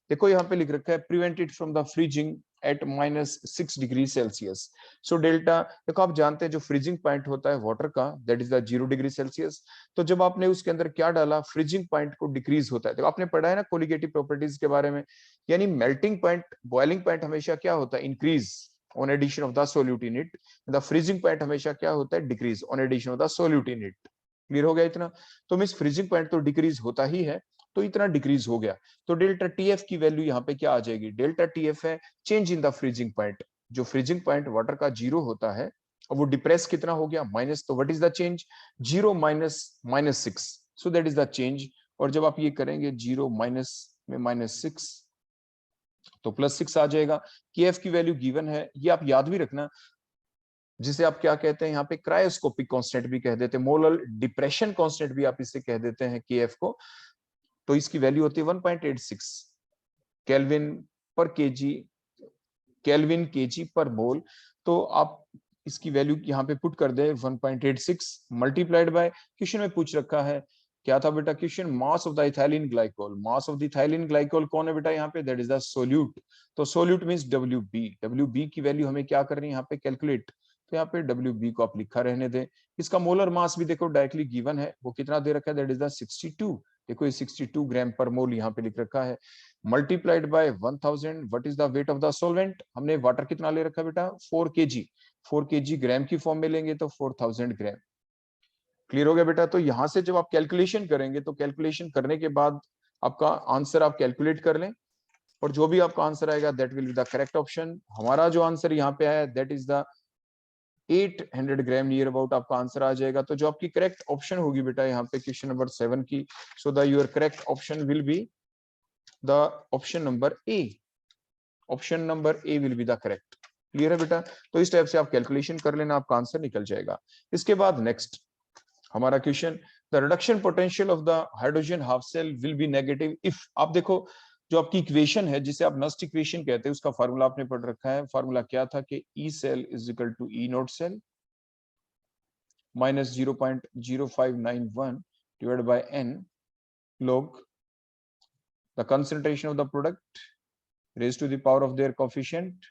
देखो यहाँ पे लिख रखा है prevented from the freezing at -6 degree Celsius. So delta, देखो आप जानते हैं जो फ्रीजिंग पॉइंट होता है वाटर का, that is the 0 degree Celsius. तो जब आपने उसके अंदर क्या डाला, फ्रीजिंग पॉइंट को डिक्रीज होता है। देखो आपने पढ़ा है ना कोलिगेटिव प्रॉपर्टीज के बारे में, यानी मेल्टिंग पॉइंट, बॉइलिंग पॉइंट हमेशा क्या होता है, increase on addition of the solute in it, the freezing point हमेशा क्या होता है, decrease on addition of the solute in it। Clear हो गया इतना। तो मींस फ्रीजिंग पॉइंट तो डिक्रीज होता ही है, तो इतना डिक्रीज हो गया, तो डेल्टा टीएफ की वैल्यू यहाँ पे क्या आ जाएगी, डेल्टा टीएफ है change in the freezing point. जो फ्रीजिंग पॉइंट वाटर का 0 होता है और वो डिप्रेस कितना हो गया माइनस, तो what is the change, 0 minus 6, so that is the change. और जब आप ये करेंगे 0 माइनस में -6 तो +6 आ जाएगा। केएफ की वैल्यू गिवन है, ये आप याद भी रखना, जिसे आप क्या कहते हैं यहाँ पे क्रायोस्कोपिक कांस्टेंट भी कह देते हैं, मोलर डिप्रेशन कांस्टेंट भी आप इससे कह देते हैं केएफ को। तो इसकी वैल्यू होती है 1.86 केल्विन पर केजी, केल्विन केजी पर मोल। तो आप इसकी वैल्यू यहाँ पे पुट कर दे 1.86 मल्टीप्लाइड बाय, क्वेश्चन में पूछ रखा है क्या था बेटा, question mass of the ethylene glycol. Mass of the ethylene glycol कौन है बेटा यहाँ पे, दैट इज द सोल्यूट। तो सोल्यूट मींस WB, WB की वैल्यू हमें क्या करनी है यहाँ पे कैलकुलेट, तो यहाँ पे WB को आप लिखा रहने दें। इसका मोलर मास भी देखो डायरेक्टली गिवन है, वो कितना दे रखा है, दैट इज द 62, देखो ये 62 ग्राम पर मोल यहाँ पे लिख रखा है, multiplied by 1000, what is the wait of the solvent, हमने वाटर कितना ले रखा है बेटा 4 kg, 4 kg ग्राम की फॉर्म में लेंगे तो 4000 ग्राम। क्लियर हो गया बेटा। तो यहां से जब आप कैलकुलेशन करेंगे, तो कैलकुलेशन करने के बाद आपका आंसर आप कैलकुलेट कर लें, और जो भी आपका आंसर आएगा that will be the correct option. हमारा जो आंसर यहाँ पे आया that is the 800 gram near about आपका आंसर आ जाएगा। तो जो आपकी करेक्ट ऑप्शन होगी बेटा यहाँ पे क्वेश्चन नंबर 7 की, so the your correct option will be the option number A, option number A will be the correct. Clear है बेटा। तो इस टाइप से आप कैलकुलेशन कर लेना, आपका आंसर निकल जाएगा। इसके बाद नेक्स्ट हमारा question, the reduction potential of the hydrogen half cell will be negative if, आप देखो जो आपकी इक्वेशन है जिसे आप नस्ट इक्वेशन कहते हैं, उसका फार्मूला आपने पढ़ रखा है। फार्मूला क्या था कि E cell is equal to E naught cell minus 0.0591 divided by n log the concentration of the product raised to the power of their coefficient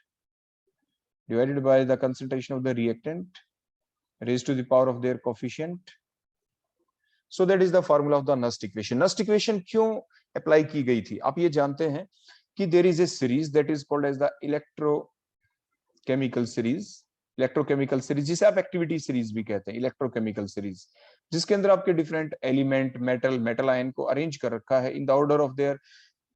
divided by the concentration of the reactant raised to the power of their coefficient. So that is the formula of the Nast equation. Nast equation क्यों apply की गई थी, आप ये जानते हैं कि there is a series that is called as the electrochemical series, electrochemical series जिसे आप एक्टिविटी सीरीज भी कहते हैं, इलेक्ट्रोकेमिकल सीरीज, जिसके अंदर आपके डिफरेंट एलिमेंट मेटल आयन को अरेंज कर रखा है in the order of their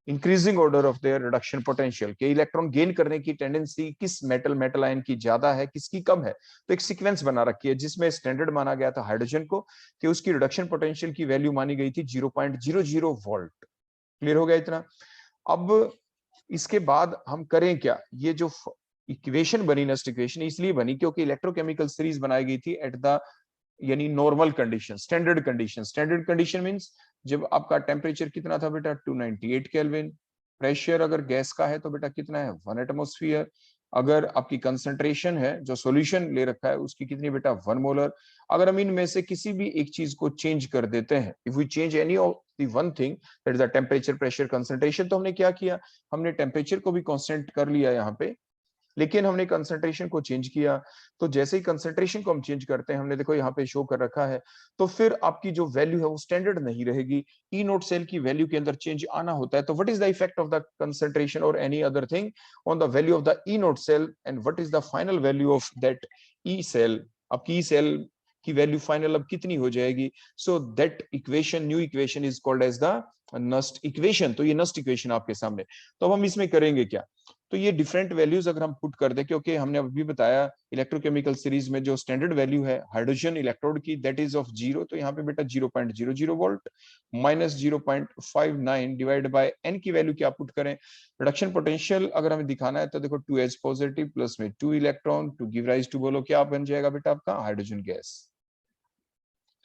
increasing order of their reduction potential, के इलेक्ट्रॉन गेन करने की टेंडेंसी किस मेटल आयन की ज्यादा है, किसकी कम है। तो एक सीक्वेंस बना रखी है जिसमें स्टैंडर्ड माना गया था हाइड्रोजन को कि उसकी रिडक्शन पोटेंशियल की वैल्यू मानी गई थी 0.00 वोल्ट। क्लियर हो गया इतना। अब इसके बाद हम करें क्या, ये जो इक्वेशन बनी नस्ट इक्वेशन इसलिए बनी क्योंकि इलेक्ट्रोकेमिकल सीरीज बनाई गई थी एट द यानी normal condition, standard condition. Standard condition means जब आपका टेम्परेचर कितना था बेटा 298 केल्विन। प्रेशर अगर गैस का है तो बेटा कितना है 1 एटमॉस्फेयर। अगर आपकी कंसंट्रेशन है जो सॉल्यूशन ले रखा है उसकी कितनी बेटा 1 मोलर। अगर हम इनमें से किसी भी एक चीज को चेंज कर देते हैं, if we change any of the one thing that is the temperature pressure concentration, तो हमने क्या किया, हमने टेम्परेचर को भी कांस्टेंट कर लिया यहाँ पे, लेकिन हमने कंसंट्रेशन को चेंज किया। तो जैसे ही कंसंट्रेशन को हम चेंज करते हैं, हमने देखो यहाँ पे शो कर रखा है, तो फिर आपकी जो वैल्यू है वो स्टैंडर्ड नहीं रहेगी। ई नोट सेल की वैल्यू के अंदर चेंज आना होता है। तो what is the effect of the concentration और any other thing on the value of the E naught cell and what is the final value of that E cell. आपकी E cell की value final अब कितनी हो जाएगी। So that equation, new equation is called as the Nernst equation. तो ये Nernst equation आपके सामने। तो अब हम इसमें करेंगे क्या, तो ये डिफरेंट वैल्यूज अगर हम पुट कर दें, क्योंकि हमने अभी बताया इलेक्ट्रोकेमिकल सीरीज में जो स्टैंडर्ड वैल्यू है हाइड्रोजन इलेक्ट्रोड की दैट इज ऑफ 0, तो यहाँ पे बेटा 0.00 volt minus 0.59 divide by N की वैल्यू क्या पुट करें। रिडक्शन पोटेंशियल अगर हमें दिखाना है तो देखो 2H पॉजिटिव प्लस में 2 electron to give rise to, बोलो क्या बन जाएगा बेटा आपका हाइड्रोजन गैस।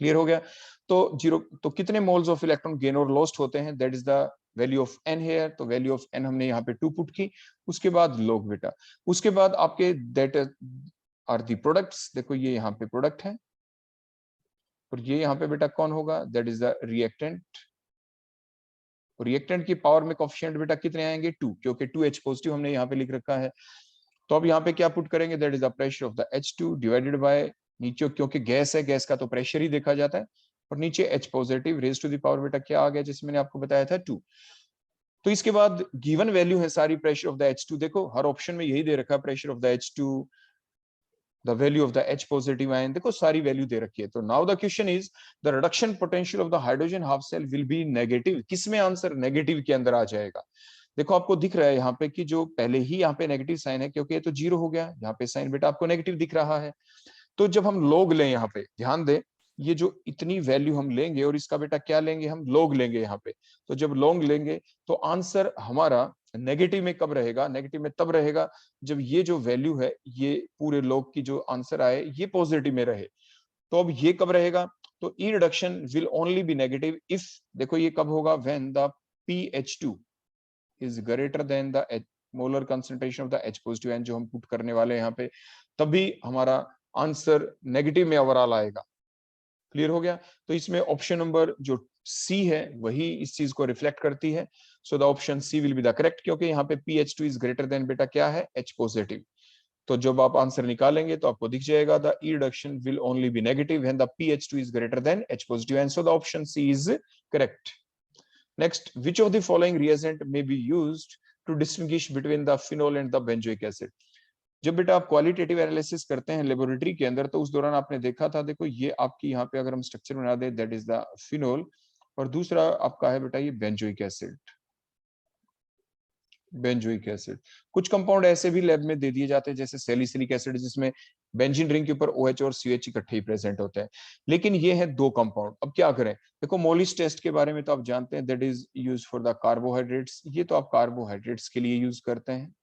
क्लियर हो गया। तो कितने मोल्स ऑफ इलेक्ट्रॉन गेन और लॉस्ट होते हैं, that is the value of N here. तो वैल्यू ऑफ एन हमने यहाँ पे 2 पुट की। उसके बाद लोग बेटा, उसके बाद आपके दैट आर दी प्रोडक्ट्स। देखो ये यहाँ पे प्रोडक्ट है और ये यहाँ पे बेटा कौन होगा, that is the reactant. Reactant की पावर में कोफिशिएंट बेटा कितने आएंगे 2, क्योंकि 2H पॉजिटिव हमने यहाँ पे लिख रखा है। तो अब यहाँ पे क्या पुट करेंगे, that is the pressure of the H2 divided by नीचे, क्योंकि गैस है, गैस का तो प्रेशर ही देखा जाता है, और नीचे H positive raise to the power बेटा क्या आ गया, जैसे मैंने आपको बताया था 2। तो इसके बाद गिवन वैल्यू है सारी प्रेशर ऑफ द H2। देखो हर ऑप्शन में यही दे रखा है, pressure of the H2, the value of the H positive ion, देखो सारी वैल्यू दे रखी है। तो now the question is the reduction potential of the hydrogen half cell will be negative. किसमें आंसर नेगेटिव के अंदर आ जाएगा। देखो आपको दिख रहा है यहाँ पे कि जो पहले ही यहाँ पे नेगेटिव साइन है, क्योंकि ये तो 0 हो गया, यहाँ पे साइन बेटा आपको नेगेटिव दिख रहा है। तो जब हम लोग लें, यहाँ पे ध्यान दें, ये जो इतनी वैल्यू हम लेंगे और इसका बेटा क्या लेंगे, हम लोग लेंगे यहाँ पे। तो जब लोग लेंगे तो आंसर हमारा नेगेटिव में कब रहेगा, नेगेटिव में तब रहेगा जब ये जो वैल्यू है, ये पूरे लोग की जो आंसर आए ये पॉजिटिव में रहे। तो अब ये कब रहेगा, तो E reduction will only be negative if, देखो ये कब होगा, when the PH2 is greater than the molar concentration of the H positive ion, जो हम पुट करने वाले हैं यहाँ पे, तभी हमारा आंसर नेगेटिव में ओवरऑल आएगा। क्लियर हो गया। तो इसमें ऑप्शन नंबर जो सी है वही इस चीज को रिफ्लेक्ट करती है। So the option C will be the correct, क्योंकि यहाँ पे PH2 इज ग्रेटर देन बेटा क्या है H पॉजिटिव। तो जब आप आंसर निकालेंगे तो आपको दिख जाएगा the E reduction will only be negative when the PH2 is greater than H positive and so the option C is correct. Next, which of the following reagent may be used to distinguish between the phenol and the benzoic acid? जब बेटा आप qualitative analysis करते हैं laboratory के अंदर, तो उस दौरान आपने देखा था, देखो ये आपकी यहाँ पे अगर हम स्ट्रक्चर बना दे, दैट इज द फिनोल, और दूसरा आपका है बेटा ये बेंजोइक एसिड। बेंजोइक एसिड, कुछ कंपाउंड ऐसे भी लैब में दे दिए जाते हैं जैसे सैलिसिलिक एसिड, जिसमें बेंजीन रिंग के ऊपर OH और CH इकट्ठे ही प्रेजेंट होते हैं। लेकिन ये है 2 कंपाउंड। अब क्या करें, देखो मोलिस टेस्ट के बारे में तो आप जानते हैं, that is use for the carbohydrates. ये तो आप कार्बोहाइड्रेट्स के लिए यूज करते हैं।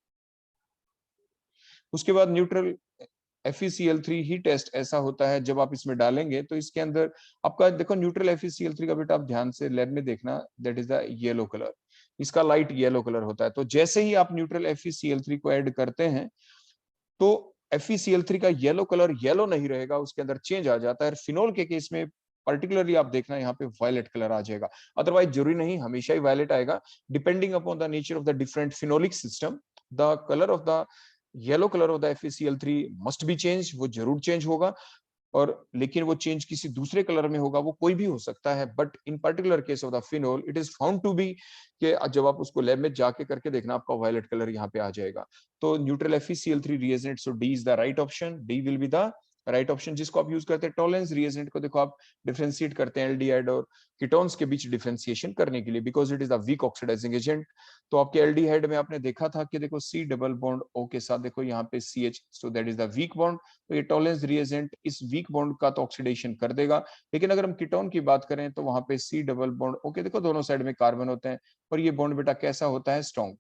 उसके बाद न्यूट्रल FeCl3 ही टेस्ट ऐसा होता है, जब आप इसमें डालेंगे तो इसके अंदर आपका देखो न्यूट्रल FeCl3 का बेटा आप ध्यान से लैब में देखना, that is the yellow colour, इसका लाइट येलो कलर होता है। तो जैसे ही आप न्यूट्रल FeCl3 को ऐड करते हैं तो FeCl3 का येलो कलर येलो नहीं रहेगा, उसके अंदर चेंज आ जाता है। फिनोल के केस में पर्टिकुलरली आप देखना यहाँ पे वायलेट कलर आ जाएगा, अदरवाइज जरूरी नहीं हमेशा ही वायलेट आएगा। Depending upon the nature of the different phenolic system, the colour of the yellow colour of the FeCl3 must be change, वो जरूर चेंज होगा। और लेकिन वो चेंज किसी दूसरे कलर में होगा, वो कोई भी हो सकता है, but in particular case of the phenol it is found to be कि जब आप उसको लैब में जाके करके देखना, आपका वायलेट कलर यहाँ पे आ जाएगा। तो neutral FeCl3 reagent, so D is the right option, D will be the right option, जिसको आप यूज करते हैं टॉलरेंस रिएजेंट को। देखो आप डिफरेंशिएट करते हैं एल्डिहाइड और कीटोन्स के बीच डिफरेंशिएशन करने के लिए, because it is the weak oxidising agent. तो आपके एल्डिहाइड में आपने देखा था कि देखो C डबल बॉन्ड O के साथ देखो यहाँ पे CH, so that is the weak bond. तो ये टॉलरेंस रिएजेंट इस वीक बॉन्ड का तो ऑक्सीडेशन कर देगा, लेकिन अगर हम कीटोन की बात करें तो वहां पे C डबल बॉन्ड O के देखो दोनों साइड में कार्बन होते हैं, और ये बॉन्ड बेटा कैसा होता है, स्ट्रॉन्ग।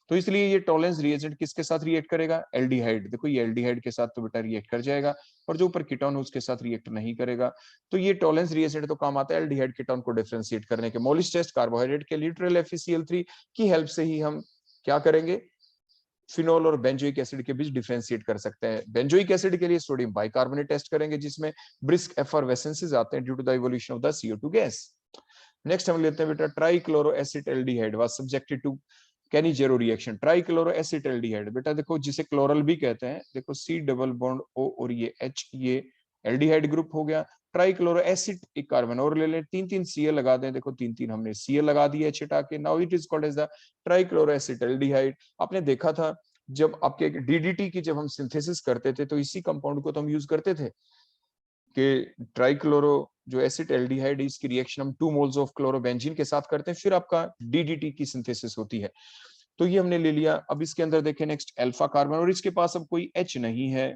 तो इसलिए ये टॉलेंस रिएजेंट किसके साथ रिएक्ट करेगा, एल्डिहाइड। देखो ये एल्डिहाइड के साथ तो बेटा रिएक्ट कर जाएगा, और जो ऊपर कीटोन है उसके साथ रिएक्ट नहीं करेगा। तो ये टॉलेंस रिएजेंट तो काम आता है एल्डिहाइड कीटोन को डिफरेंशिएट करने के। मोलिस टेस्ट कार्बोहाइड्रेट के न्यूट्रल FeCl3 की हेल्प से ही हम क्या करेंगे, फिनोल और बेंजोइक एसिड के बीच डिफरेंशिएट कर सकते हैं। बेंजोइक एसिड के लिए सोडियम बाइकार्बोनेट टेस्ट करेंगे, जिसमें ब्रिस्क एफरवेसेंसेस आते हैं due to the evolution of the CO2 gas. Next हम लेते हैं बेटा trichloroacetaldehyde was subjected to Cannizzaro reaction. Trichloroacetaldehyde बेटा देखो जिसे क्लोरल भी कहते हैं, देखो C डबल बॉन्ड O और ये H, ये एल्डिहाइड ग्रुप हो गया। ट्राइक्लोरो एसिड एक कार्बन और ले लें, 3 Cl लगा दें, देखो 3 हमने Cl लगा दिया छिटा के। Now it is called as the trichloroacetaldehyde. आपने देखा था जब आपके DDT की जब हम सिंथेसिस करते थे तो इसी कंपाउंड को तो हम यूज करते थे कि ट्राइक्लोरो जो एसिड एल्डिहाइड, इसकी रिएक्शन हम 2 मोल्स ऑफ क्लोरोबेंजीन के साथ करते हैं, फिर आपका DDT की सिंथेसिस होती है। तो ये हमने ले लिया। अब इसके अंदर देखें नेक्स्ट अल्फा कार्बन, और इसके पास अब कोई H नहीं है,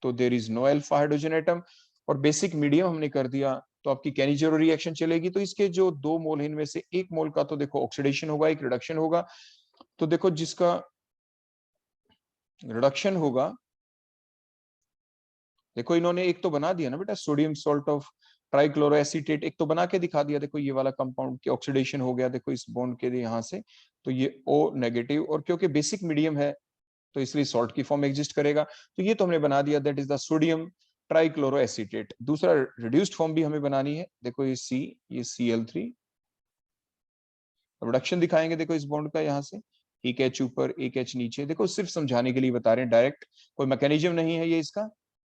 तो there is no alpha hydrogen atom, और बेसिक मीडियम हमने कर दिया, तो आपकी कैनिजेरो रिएक्शन चलेगी। तो इसके जो 2 मोल है इनमें से 1 मोल का तो देखो ऑक्सीडेशन होगा, एक रिडक्शन होगा। तो देखो जिसका रिडक्शन होगा, देखो इन्होंने एक तो बना दिया ना बेटा, सोडियम सॉल्ट ऑफ ट्राइक्लोरोएसिटेट एक तो बना के दिखा दिया। देखो ये वाला कंपाउंड की ऑक्सीडेशन हो गया, देखो इस बॉन्ड के यहाँ से, तो ये O नेगेटिव, और क्योंकि बेसिक मीडियम है तो इसलिए सॉल्ट की फॉर्म एग्जिस्ट करेगा। तो ये तो हमने बना दिया, दैट इज द सोडियम ट्राइक्लोरोएसिटेट। दूसरा रिड्यूस्ड फॉर्म भी हमें बनानी है, देखो ये C, ये Cl3, रिडक्शन दिखाएंगे देखो इस बॉन्ड का, यहाँ से एक H ऊपर एक H नीचे। देखो सिर्फ समझाने के लिए बता रहे हैं, डायरेक्ट कोई मैकेनिज्म नहीं है ये इसका।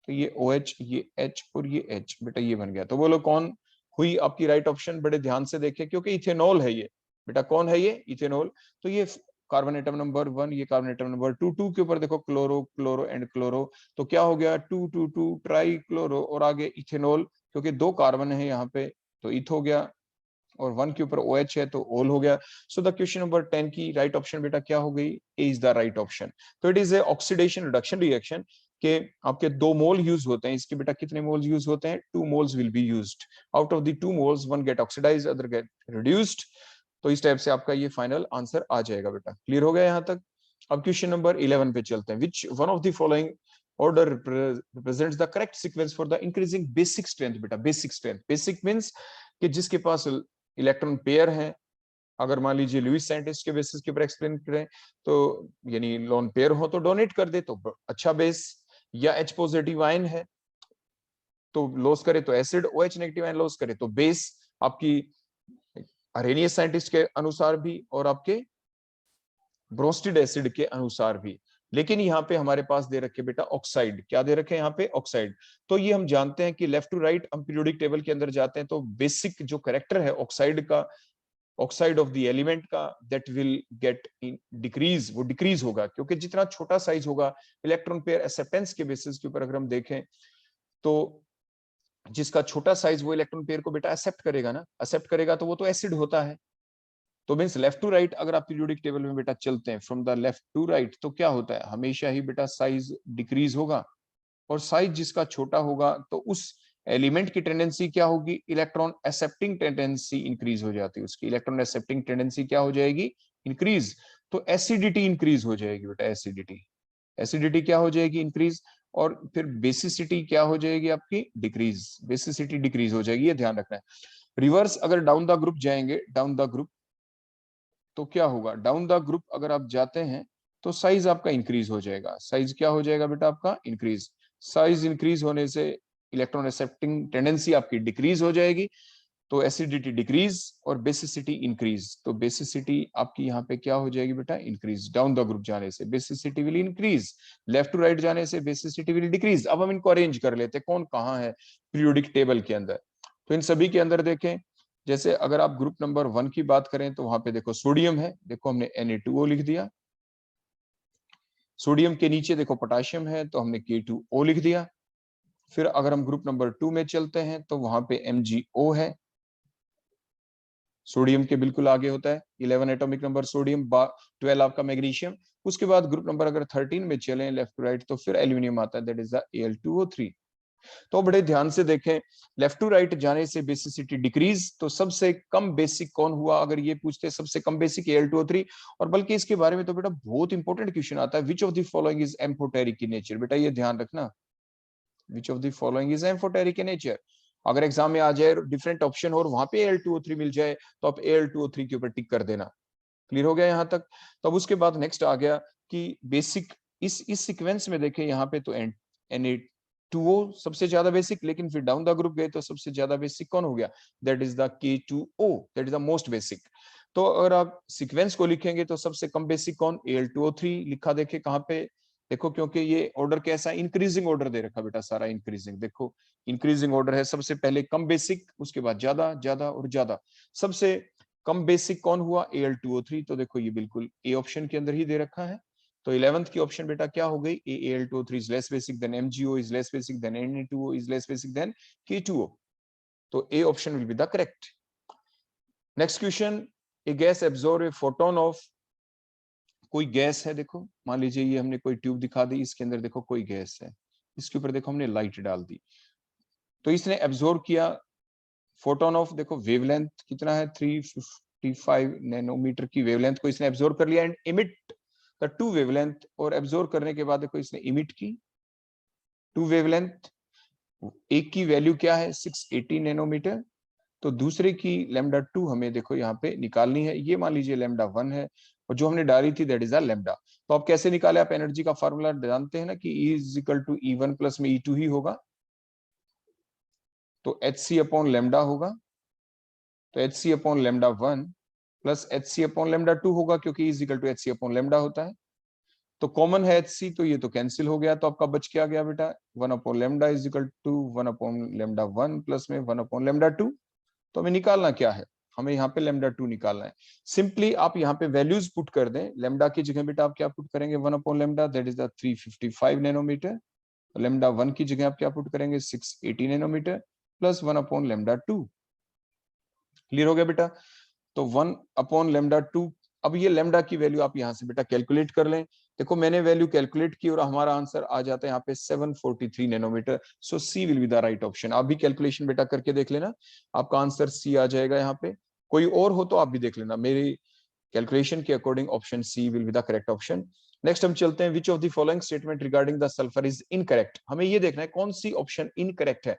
तो ये OH, ये H और ये H, बेटा ये बन गया। तो बोलो कौन हुई आपकी राइट ऑप्शन, बड़े ध्यान से देखें क्योंकि इथेनॉल है ये बेटा। कौन है ये, इथेनॉल। तो ये कार्बन एटम नंबर 1, ये कार्बन एटम नंबर 2, 2 के ऊपर देखो क्लोरो क्लोरो एंड क्लोरो, तो क्या हो गया 2 2 2 ट्राई क्लोरो, और आगे इथेनॉल, क्योंकि 2 कार्बन है यहाँ पे तो इथ हो गया, और 1 के ऊपर OH है तो ओल हो गया। सो द क्वेश्चन नंबर 10 की राइट ऑप्शन बेटा क्या हो गई, ए इज द राइट ऑप्शन। तो it is a oxidation reduction reaction के आपके 2 मोल यूज होते हैं, इसके बेटा कितने मोल्स यूज होते हैं, 2 moles will be used. Out of the 2 moles 1 get oxidised, other get reduced. तो इस टाइप से आपका ये फाइनल आंसर आ जाएगा बेटा। क्लियर हो गया यहाँ तक। अब क्वेश्चन नंबर 11 पे चलते हैं। Which one of the following order represents the correct sequence for the increasing basic strength। बेटा बेसिक स्ट्रेंथ, बेसिक मींस कि जिसके पास इलेक्ट्रॉन पेयर है, अगर मान लीजिए लुईस साइंटिस्ट के बेसिस के ऊपर एक्सप्लेन करें तो यानी लोन पेयर हो तो डोनेट कर दे तो अच्छा बेस, या H पॉजिटिव आयन है तो लॉस करे तो acid, OH negative iron loss करे तो बेस, आपकी अरेनियस साइंटिस्ट के अनुसार भी और आपके ब्रोस्टिड एसिड के अनुसार भी। लेकिन यहाँ पे हमारे पास दे रखे बेटा ऑक्साइड, क्या दे रखे हैं यहाँ पे, ऑक्साइड। तो ये हम जानते हैं कि लेफ्ट टू राइट हम पीरियोडिक टेबल के अंदर जाते हैं तो बेसिक जो कैरेक्टर है ऑक्साइड का, ऑक्साइड ऑफ द एलिमेंट का, दैट विल गेट डिक्रीज, वो डिक्रीज होगा क्योंकि जितना छोटा साइज होगा इलेक्ट्रॉन पेयर एक्सेप्टेंस के बेसिस के ऊपर अगर हम देखें तो जिसका छोटा साइज वो इलेक्ट्रॉन पेयर को बेटा एक्सेप्ट करेगा ना, एक्सेप्ट करेगा तो वो तो एसिड होता है। तो मीन्स लेफ्ट टू राइट अगर आप पीरियोडिक टेबल में बेटा चलते हैं from the left to right तो क्या होता है, हमेशा ही बेटा साइज डिक्रीज होगा, और साइज जिसका छोटा होगा तो उस एलिमेंट की टेंडेंसी क्या होगी, इलेक्ट्रॉन एक्सेप्टिंग टेंडेंसी इंक्रीज हो जाती है, उसकी इलेक्ट्रॉन एक्सेप्टिंग टेंडेंसी क्या हो जाएगी, इंक्रीज। तो एसिडिटी इंक्रीज हो जाएगी बेटा, एसिडिटी, एसिडिटी क्या हो जाएगी, इंक्रीज। और फिर बेसिसिटी क्या हो जाएगी आपकी, डिक्रीज, बेसिसिटी डिक्रीज हो जाएगी, ये ध्यान रखना है। रिवर्स अगर डाउन द ग्रुप जाएंगे, डाउन द ग्रुप तो क्या होगा, डाउन द ग्रुप अगर आप जाते हैं तो साइज आपका इंक्रीज हो जाएगा, साइज क्या हो जाएगा बेटा आपका, इंक्रीज। साइज इंक्रीज होने से इलेक्ट्रॉन एक्सेप्टिंग टेंडेंसी आपकी डिक्रीज हो जाएगी, तो एसिडिटी डिक्रीज और बेसिसिटी इंक्रीज। तो बेसिसिटी आपकी यहाँ पे क्या हो जाएगी बेटा, इंक्रीज। डाउन द ग्रुप जाने से basicity will increase, left to right जाने से बेसिसिटी विल डिक्रीज। अब हम इनको अरेंज कर लेते हैं कौन कहाँ है पीरियोडिक टेबल के अंदर। तो इन सभी के अंदर देखें, जैसे अगर आप ग्रुप नंबर 1 की बात करें तो वहां पे देखो सोडियम है, देखो हमने Na2O लिख दिया। सोडियम के नीचे देखो पोटाशियम है तो हमने K2O लिख दिया। फिर अगर हम ग्रुप नंबर 2 में चलते हैं तो वहां पे MgO है, सोडियम के बिल्कुल आगे होता है, 11 एटॉमिक नंबर सोडियम, 12 आपका मैग्नीशियम। उसके बाद ग्रुप नंबर अगर 13 में चलें लेफ्ट टू राइट तो फिर एल्यूमिनियम आता है, दैट इज द Al2O3। तो बड़े ध्यान से देखें, लेफ्ट टू राइट जाने से बेसिसिटी डिक्रीज, तो सबसे कम बेसिक कौन हुआ, अगर ये पूछते सबसे कम बेसिक Al2O3। और बल्कि इसके बारे में तो बेटा बहुत इंपॉर्टेंट क्वेश्चन आता है, विच of the following is amphoteric in nature, बेटा ये ध्यान रखना, विच of the following is amphoteric in nature. अगर एग्जाम में आ जाए डिफरेंट ऑप्शन और वहां पे Al2O3 मिल जाए तो आप Al2O3 के ऊपर टिक कर देना। क्लियर हो गया यहाँ तक। तब उसके बाद नेक्स्ट आ गया कि बेसिक, इस सीक्वेंस में देखें यहाँ पे तो Na2O सबसे ज्यादा बेसिक, लेकिन फिर डाउन द ग्रुप गए तो सबसे ज्यादा बेसिक कौन हो गया, that is the K2O, that is the most basic. तो अगर आप सीक्वेंस को लिखेंगे तो सबसे कम बेसिक कौन, Al2O3 लिखा, देखे कहाँ पे, देखो क्योंकि ये ऑर्डर कैसा, इंक्रीजिंग ऑर्डर दे रखा बेटा, सारा इंक्रीजिंग, देखो इंक्रीजिंग ऑर्डर है, सबसे पहले कम बेसिक, उसके बाद ज्यादा, ज्यादा और ज्यादा। सबसे कम बेसिक कौन हुआ, Al2O3, तो देखो ये बिल्कुल ए ऑप्शन के अंदर ही दे रखा है। तो 11th की ऑप्शन बेटा क्या हो गई, Al2O3 is less basic than MgO, is less basic than Na2O, is less basic than K2O। तो A option will be the correct. Next question, a gas absorb a photon of, कोई gas है, देखो मान लीजिए ये हमने कोई tube दिखा दी, इसके अंदर देखो कोई गैस है, इसके ऊपर देखो हमने लाइट डाल दी, तो इसने एब्जॉर्ब किया फोटोन ऑफ, देखो वेवलेंथ कितना है, 355 नैनोमीटर की वेवलेंथ को इसने एब्जॉर्ब कर लिया, and emit the two wavelength, और एब्जॉर्ब करने के बाद देखो इसने इमिट की टू वेवलेंथ, एक की वैल्यू क्या है 680 नैनोमीटर, तो दूसरे की लैम्डा 2 हमें देखो यहाँ पे निकालनी है, ये मान लीजिए लैम्डा 1 है, और जो हमने डाली थी दैट इज अ लैम्डा। तो आप कैसे निकाले, आप एनर्जी का फार्मूला जानते हैं ना कि E is equal to E1 plus में E2 ही होगा, तो Hc अपॉन लैम्डा होगा, तो Hc upon lambda 1 plus Hc upon lambda 2 होगा, क्योंकि is equal to Hc upon lambda होता है, तो कॉमन है Hc, तो ये तो कैंसिल हो गया, तो आपका बच क्या गया बेटा, 1 upon lambda is equal to 1 upon lambda 1 plus में 1 अपॉन लैम्डा 2। तो हमें निकालना क्या है, हमें यहाँ पे लैम्डा 2 निकालना है। सिंपली आप यहाँ पे वैल्यूज पुट कर दें, लैम्डा की जगह बेटा आप क्या पुट करेंगे, 1 upon lambda that is the 355 nanometre, lambda 1 की जगह आप क्या पुट करेंगे, 680 nanometre plus 1 upon lambda 2। Clear हो गया बेटा। तो 1 अपॉन लैम्डा 2, अब ये लैम्डा की वैल्यू आप यहाँ से बेटा कैलकुलेट कर लें, देखो मैंने वैल्यू कैलकुलेट की और हमारा आंसर आ जाता है यहाँ पे 743 nanometre, so C will be the right option. आप भी कैलकुलेशन बेटा करके देख लेना, आपका आंसर सी आ जाएगा यहाँ पे, कोई और हो तो आप भी देख लेना, मेरी कैलकुलेशन के according option C will be the correct option. Next हम चलते हैं, which of the following statement regarding the sulphur is incorrect, हमें ये देखना है कौन सी ऑप्शन इनकरेक्ट है।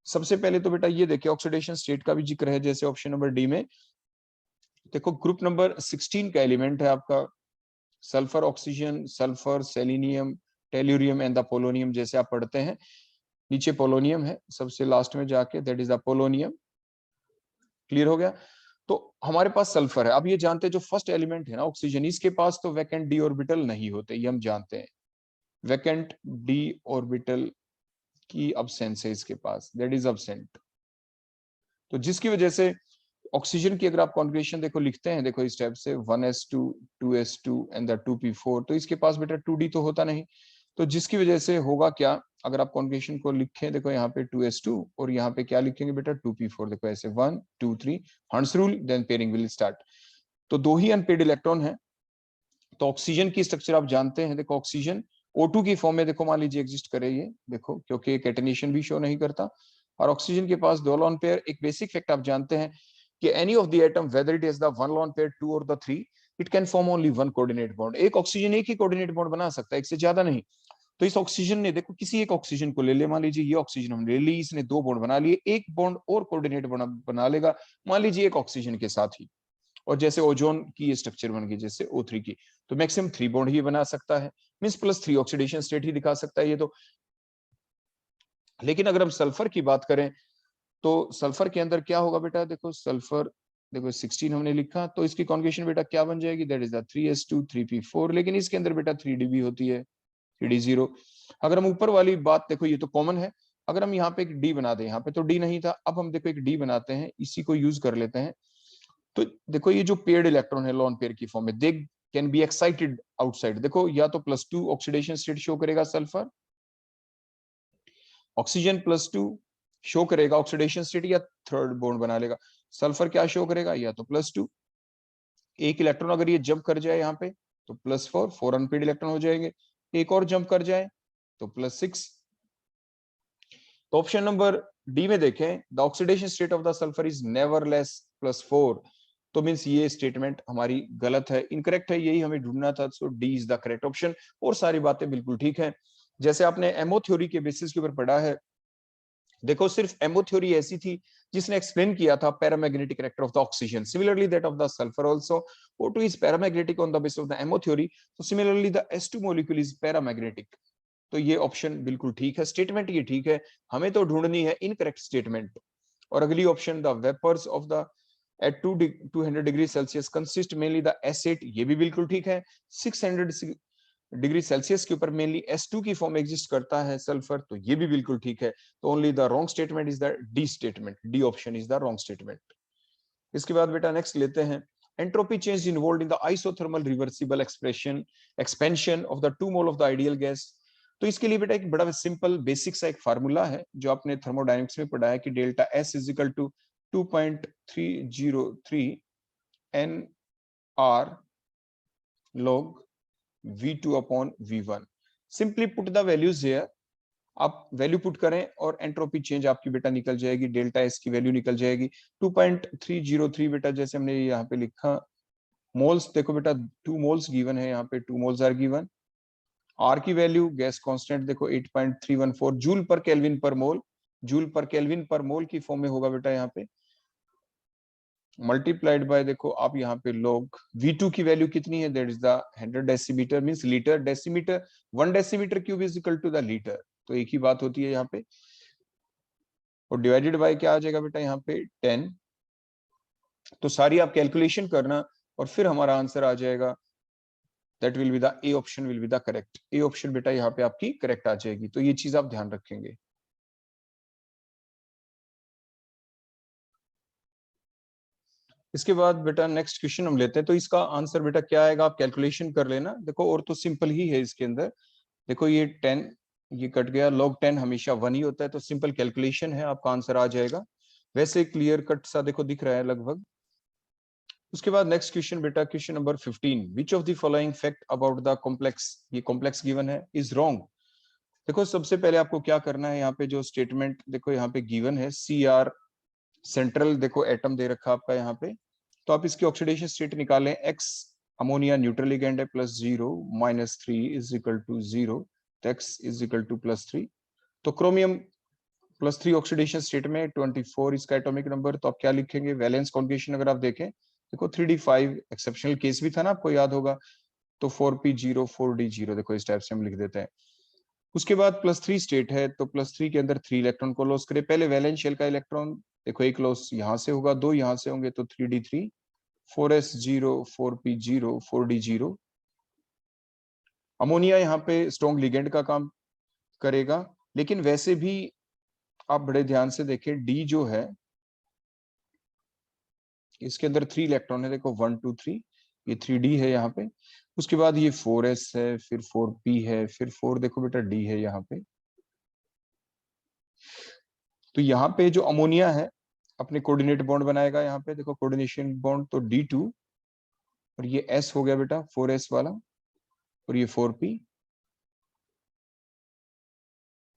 सबसे पहले तो बेटा ये देखिए ऑक्सीडेशन स्टेट का भी जिक्र है, जैसे ऑप्शन नंबर डी में देखो ग्रुप नंबर 16 का एलिमेंट है आपका sulphur, oxygen, sulphur, selenium, tellurium and the polonium, जैसे आप पढ़ते हैं नीचे पोलोनियम है सबसे लास्ट में जाके, that is the polonium. Clear हो गया। तो हमारे पास सल्फर है, अब ये जानते हैं जो फर्स्ट एलिमेंट है ना ऑक्सीजन, इसके पास तो वैकेंट डी ऑर्बिटल नहीं होते, ये हम जानते हैं, वैकेंट डी ऑर्बिटल की अब्सेंस है इसके पास, दैट इज अब्सेंट। तो जिसकी वजह से ऑक्सीजन की अगर आप कॉन्फ़िगरेशन देखो लिखते हैं, देखो इस टाइप से 1s2 2s2 and the 2p4, तो इसके पास बेटा 2d तो होता नहीं, तो जिसकी वजह से होगा क्या, अगर आप कॉन्फ़िगरेशन को लिखें देखो यहाँ पे 2s2 और यहाँ पे क्या लिखेंगे बेटा 2p4, देखो ऐसे 1 2 3 Hund's rule, then pairing will start. तो दो ही अनपेड इलेक्ट्रॉन है, तो ऑक्सीजन की स्ट्रक्चर आप जानते हैं, देखो ऑक्सीजन O2 की फॉर्म में देखो मान लीजिए एग्जिस्ट करे ये, देखो क्योंकि कैटेनेशन भी शो नहीं करता, और ऑक्सीजन के पास दो लोन पेयर, एक बेसिक फैक्ट आप जानते हैं कि any of the atom whether it is the one lone pair 2 और the 3 it can form only one coordinate bond, एक ऑक्सीजन एक ही कोऑर्डिनेट बॉन्ड बना सकता है, एक से ज्यादा नहीं। तो इस ऑक्सीजन ने देखो किसी एक ऑक्सीजन को ले ले, मान लीजिए ये ऑक्सीजन हमने ले ली, इसने दो बॉन्ड बना लिए, एक बॉन्ड और कोऑर्डिनेट बना लेगा मान लीजिए एक ऑक्सीजन के साथ ही, और जैसे ओजोन की ये स्ट्रक्चर बन गई जैसे O3 की, तो मैक्सिमम 3 बॉन्ड ही बना सकता है, मींस +3 ऑक्सीडेशन स्टेट ही दिखा सकता है ये तो। लेकिन अगर हम सल्फर की बात करें तो सल्फर के अंदर क्या होगा बेटा, देखो सल्फर, देखो 16 हमने लिखा, तो इसकी कॉन्फ़िगरेशन बेटा क्या बन जाएगी, that is the 3s2 3p4, लेकिन इसके अंदर बेटा 3d भी होती है, 3d0। अगर हम ऊपर वाली बात देखो ये तो कॉमन है, अगर हम यहाँ पे एक डी बना दें, यहाँ पे तो डी नहीं था, अब हम देखो एक डी बनाते हैं, इसी को यूज कर लेते हैं। तो देखो ये जो पेयर्ड इलेक्ट्रॉन है लोन पेयर की फॉर्म में, they can be excited outside, देखो या तो +2 ऑक्सीडेशन स्टेट शो करेगा सल्फर, ऑक्सीजन +2 शो करेगा ऑक्सीडेशन स्टेट, या थर्ड बॉन्ड बना लेगा, सल्फर क्या शो करेगा, या तो +2, एक इलेक्ट्रॉन अगर ये जंप कर जाए यहाँ पे तो +4, 4 अनपेड इलेक्ट्रॉन हो जाएंगे, एक और जंप कर जाए तो +6, तो ऑप्शन नंबर डी में देखें, the oxidation state of the sulphur is nevertheless +4, तो मीन्स ये स्टेटमेंट हमारी गलत है, इनकरेक्ट है, यही हमें ढूंढना था। So D is the correct option. और सारी बातें बिल्कुल ठीक है। जैसे आपने एमओ थ्योरी के बेसिस के ऊपर पढ़ा है, देखो सिर्फ एमओ थ्योरी ऐसी थी जिसने एक्सप्लेन किया था paramagnetic character of the oxygen, similarly that of the sulphur also. O2 is paramagnetic on the basis of the MO theory, so similarly the S2 molecule is paramagnetic। तो ये option बिल्कुल ठीक है, स्टेटमेंट ये ठीक है, हमें तो ढूंढनी है इनकरेक्ट स्टेटमेंट। और अगली option, the vapours of the at 200 degree Celsius consist mainly the S8, ये भी बिल्कुल ठीक है। 600 डिग्री सेल्सियस के ऊपर मेनली S2 की फॉर्म एग्जिस्ट करता है सल्फर, तो ये भी बिल्कुल ठीक है। तो only the wrong statement is the D statement, D option is the wrong statement. इसके बाद बेटा नेक्स्ट लेते हैं, entropy change involved in the isothermal reversible expansion of the 2 mole of the ideal gas. तो इसके लिए बेटा एक बड़ा सिंपल बेसिक सा एक फार्मूला है जो आपने थर्मोडायनेमिक्स में पढ़ा है कि delta S is equal to 2.303 NR log V2 upon V1। Simply put the values here, आप वैल्यू पुट करें और एंट्रोपी चेंज आपकी बेटा निकल जाएगी, डेल्टा S की वैल्यू निकल जाएगी 2.303 बेटा, जैसे हमने यहाँ पे लिखा। मोल्स देखो बेटा 2 मोल्स गिवन है, यहाँ पे 2 मोल्स आर गिवन। आर की वैल्यू गैस कांस्टेंट देखो 8.314 जूल पर केल्विन पर मोल, जूल पर केल्विन पर मोल की फॉर्म में होगा बेटा यहाँ पे, मल्टीप्लाइड बाय देखो आप यहाँ पे लोग V2 की वैल्यू कितनी है, that is the 100 decimetre means litre, decimetre 1 decimetre cube is equal to the litre, तो एक ही बात होती है यहाँ पे। और डिवाइडेड बाय क्या आ जाएगा बेटा यहाँ पे 10। तो सारी आप कैलकुलेशन करना और फिर हमारा आंसर आ जाएगा, that will be the A option will be the correct. A option बेटा यहाँ पे आपकी करेक्ट आ जाएगी, तो ये चीज आप ध्यान रखेंगे। इसके बाद बेटा नेक्स्ट क्वेश्चन हम लेते हैं, तो इसका आंसर बेटा क्या आएगा, आप कैलकुलेशन कर लेना। देखो और तो सिंपल ही है इसके अंदर, देखो ये 10 ये कट गया, log 10 हमेशा 1 ही होता है, तो सिंपल कैलकुलेशन है, आपका आंसर आ जाएगा। वैसे क्लियर कट सा देखो दिख रहा है लगभग। उसके बाद नेक्स्ट क्वेश्चन बेटा, question number 15, which of the following fact about the complex, ये कॉम्प्लेक्स गिवन है, इज रॉन्ग। देखो सबसे पहले आपको क्या करना है, यहाँ पे जो स्टेटमेंट देखो यहाँ पे गिवन है Cr सेंट्रल, देखो एटम दे रखा आपका यहाँ पे, तो आप इसकी ऑक्सीडेशन स्टेट निकालें, X अमोनिया न्यूट्रल लिगेंड है +0 -3 is equal to 0, X is equal to +3। तो क्रोमियम +3 ऑक्सीडेशन स्टेट में 24 इसका एटॉमिक नंबर, तो आप क्या लिखेंगे, वैलेंस कॉन्जुगेशन अगर आप देखें, देखो 3d5 एक्सेप्शनल केस भी था ना, आपको याद होगा, तो 4p0 4d0 देखो इस टाइप से हम लिख देते हैं। उसके बाद +3 स्टेट है, तो +3 के अंदर 3 इलेक्ट्रॉन को लॉस करे, पहले वैलेंस शेल का इलेक्ट्रॉन देखो एक लॉस यहाँ से होगा, 2 यहाँ से होंगे, तो 3d3 4s0 4p0 4d0। Ammonia यहाँ पे स्ट्रॉन्ग लिगेंड का काम करेगा, लेकिन वैसे भी आप बड़े ध्यान से देखें, डी जो है इसके अंदर 3 इलेक्ट्रॉन है, देखो 1 2 3, ये 3d है यहाँ पे। उसके बाद ये 4s है, फिर 4p है, फिर 4 देखो बेटा d है यहाँ पे। तो यहाँ पे जो अमोनिया है अपने कोऑर्डिनेट बॉन्ड बनाएगा, यहाँ पे देखो कोऑर्डिनेशन बॉन्ड, तो D2 और ये S हो गया बेटा 4s वाला, और ये 4p,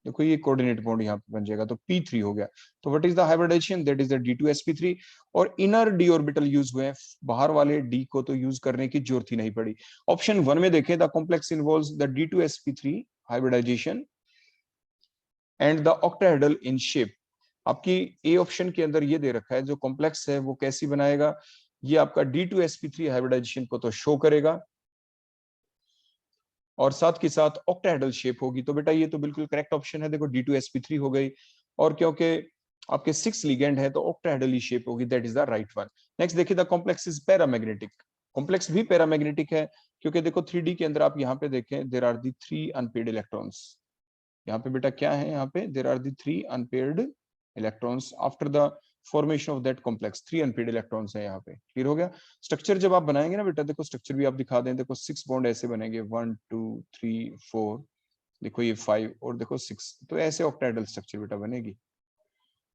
देखो ये कोऑर्डिनेट बॉन्ड यहाँ पे बन जाएगा, तो P3 हो गया। तो what is the hybridisation, that is the D2sp3। और इनर d ऑर्बिटल यूज हुए हैं, बाहर वाले d को तो यूज करने की जरूरत ही नहीं पड़ी। ऑप्शन 1 में देखें, the complex involves the D2sp3 hybridization and the octahedral in shape. आपकी ए ऑप्शन के अंदर ये दे रखा है, जो कॉम्प्लेक्स है वो कैसी बनाएगा, ये आपका D2sp3 हाइब्रिडाइजेशन को तो शो करेगा और साथ के साथ ऑक्टाहेड्रल शेप होगी। तो बेटा ये तो बिल्कुल करेक्ट ऑप्शन है, देखो D2sp3 हो गई, और क्योंकि आपके 6 लिगेंड है तो ऑक्टाहेड्रल शेप होगी, that is the right one. Next देखिए, the complex is paramagnetic, complex भी पैरामैग्नेटिक है, क्योंकि देखो 3D के अंदर आप यहाँ पे देखें, there are the 3 unpaired electrons. यहाँ पे बेटा क्या है, यहाँ पे there are the 3 unpaired electrons after the formation of that complex, 3 unpaired electrons है यहाँ पे। क्लियर हो गया। स्ट्रक्चर जब आप बनाएंगे ना बेटा, देखो स्ट्रक्चर भी आप दिखा दें, देखो 6 बॉन्ड ऐसे बनेंगे, 1 2 3 4, देखो ये 5 और देखो 6, तो ऐसे ऑक्टाहेड्रल स्ट्रक्चर बेटा बनेगी।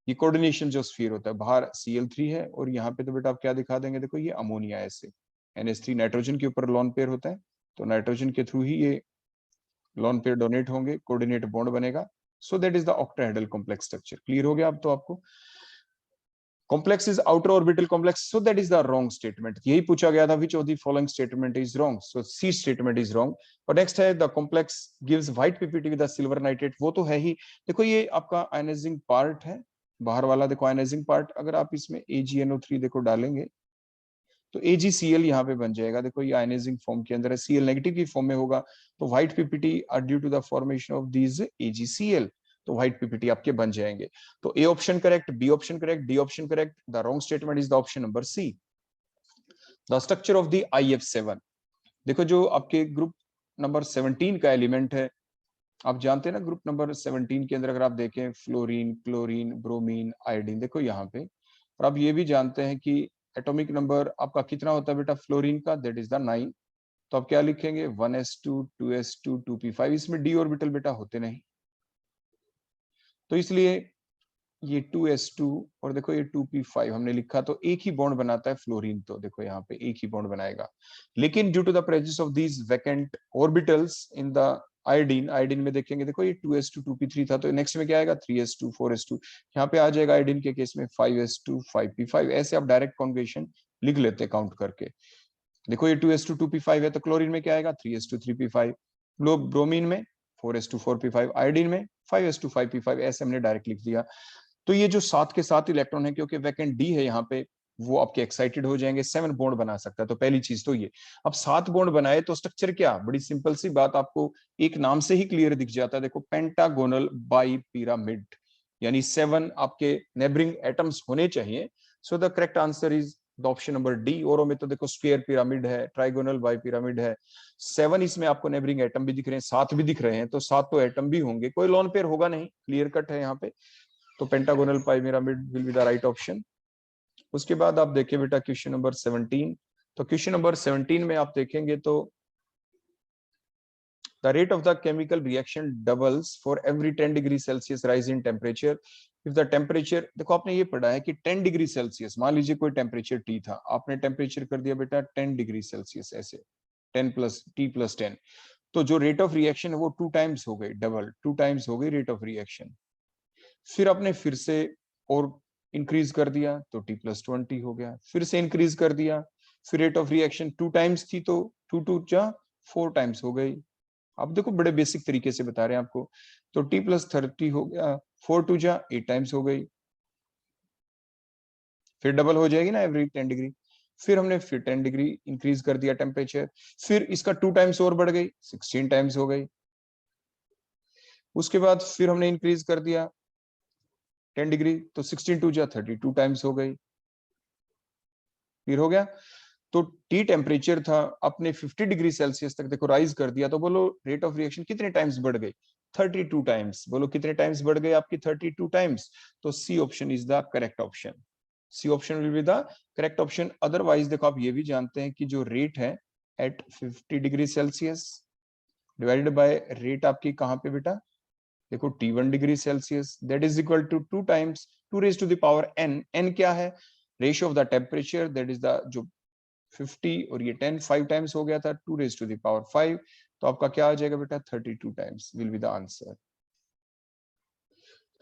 ये कोऑर्डिनेशन जो स्फीयर होता है, बाहर Cl3 है और यहाँ पे तो बेटा आप क्या दिखा देंगे, देखो ये अमोनिया, ऐसे NH3 नाइट्रोजन के ऊपर लॉन पेयर होता है, तो नाइट्रोजन के थ्रू ही ये लॉन पेयर डोनेट होंगे, कोऑर्डिनेट बॉन्ड बनेगा, so that is the octahedral complex structure. Clear हो गया अब तो आपको। Complex is outer orbital complex, so that is the wrong statement. यही पूछा गया था, which of the following statement is wrong, so C statement is wrong. और नेक्स्ट है the complex gives white PPT with the silver nitrate, वो तो है ही। देखो ये आपका आयनाइजिंग पार्ट है, बाहर वाला देखो आयनाइजिंग पार्ट। अगर आप इसमें AgNO3 देखो डालेंगे तो AgCl यहाँ पे बन जाएगा। देखो ये आयनाइजिंग फॉर्म के अंदर है, Cl नेगेटिव की फॉर्म में होगा, तो white PPT are due to the formation of these AgCl, तो व्हाइट पीपीटी आपके बन जाएंगे। तो A option correct, B option correct, D option correct. The wrong statement is the option number C. The structure of the IF7, देखो जो आपके group number 17 का element है, आप जानते हैं ना ग्रुप नंबर 17 के अंदर अगर आप देखें फ्लोरीन, क्लोरीन, ब्रोमीन, आयोडीन, देखो यहाँ पे। और आप ये भी जानते हैं कि एटॉमिक नंबर आपका कितना होता है बेटा फ्लोरीन का, दैट इज द 9। तो आप क्या लिखेंगे 1s2 2s2 2p5, इसमें डी ऑर्बिटल बेटा होते नहीं, तो इसलिए ये 2s2 और देखो ये 2p5 हमने लिखा, तो एक ही बॉन्ड बनाता है फ्लोरीन, तो देखो यहाँ पे एक ही बॉन्ड बनाएगा। लेकिन due to the presence of these vacant orbitals in the iodine, iodine में देखेंगे देखो ये 2s2 2p3 था, तो नेक्स्ट में क्या आएगा 3s2 4s2, यहाँ पे आ जाएगा आयोडीन के केस में 5s2 5p5। ऐसे आप डायरेक्ट कॉन्जुगेशन लिख लेते हैं काउंट करके। देखो ये 2s2 2p5 है, तो क्लोरीन में क्या आएगा 3s2 3p5, ब्रोमीन में 4s2 4p5, आयोडीन में 5s2 5p5, ऐसे हमने डायरेक्ट लिख दिया। तो ये जो 7 के 7 इलेक्ट्रॉन है, क्योंकि वैकेंट डी है यहाँ पे, वो आपके एक्साइटेड हो जाएंगे, 7 बॉन्ड बना सकता है। तो पहली चीज तो ये। अब 7 बॉन्ड बनाए तो स्ट्रक्चर क्या, बड़ी सिंपल सी बात, आपको एक नाम से ही क्लियर दिख जाता है। देखो पेंटागोनल बाई पिरामिड, यानी 7 आपके नेबरिंग एटम्स होने चाहिए। So the correct answer is the option number D. और में तो देखो स्क्वायर पिरामिड है, ट्राइगोनल बाई पिरामिड है, 7 इसमें आपको नेबरिंग एटम भी दिख रहे हैं, 7 भी दिख रहे हैं, तो 7 तो एटम भी होंगे, कोई लॉन पेयर होगा नहीं, क्लियर कट है यहाँ पे। तो pentagonal pi pyramid will be the right option. उसके बाद आप देखिए बेटा क्वेश्चन नंबर 17। तो क्वेश्चन नंबर 17 में आप देखेंगे तो the rate of the chemical reaction doubles for every 10 degree Celsius rise in temperature if the temperature, देखो आपने ये पढ़ा है कि 10 डिग्री सेल्सियस, मान लीजिए कोई टेम्परेचर T था, आपने टेम्परेचर कर दिया बेटा 10 डिग्री सेल्सियस, ऐसे 10 प्लस T प्लस 10, तो जो रेट ऑफ रिएक्शन है वो 2 टाइम्स हो गई, डबल 2 टाइम्स हो गई रेट ऑफ रिएक्शन। फिर आपने फिर से और इंक्रीज कर दिया तो T प्लस 20 हो गया, फिर से इंक्रीज कर दिया, फिर रेट ऑफ रिएक्शन 2 टाइम्स थी तो 2 2 जा 4 टाइम्स हो गई। आप देखो बड़े बेसिक तरीके से बता रहे हैं आपको, तो T प्लस 30 हो गया, 4 2 जा 8 टाइम्स हो गई, फिर डबल हो जाएगी ना एवरी 10 डिग्री। फिर हमने फिर 10 डिग्री इंक्रीज कर दिया टेम्परेचर, फिर इसका 2 टाइम्स और बढ़ गई, 16 टाइम्स हो गई। उसके बाद फिर हमने इंक्रीज कर दिया 10 डिग्री, तो 16 2 जा 32 टाइम्स हो गई, फिर हो गया। तो टी टेम्परेचर था, अपने 50 डिग्री सेल्सियस तक देखो राइज कर दिया, तो बोलो रेट ऑफ रिएक्शन कितने टाइम्स बढ़ गई, 32 टाइम्स। बोलो कितने टाइम्स बढ़ गए आपकी 32 टाइम्स। तो C option is the correct option, C option will be the correct option. Otherwise देखो आप ये भी जानते हैं कि जो रेट है at 50 degree Celsius divided by rate आपकी कहां पे बेटा, देखो T1 degree Celsius, that is equal to 2 times 2 raise to the power n। n क्या है, ratio of the temperature, that is the जो 50 और ये 10 5 टाइम्स हो गया था, 2 रेज टू द पावर 5, तो आपका क्या आ जाएगा बेटा 32 times will be the answer.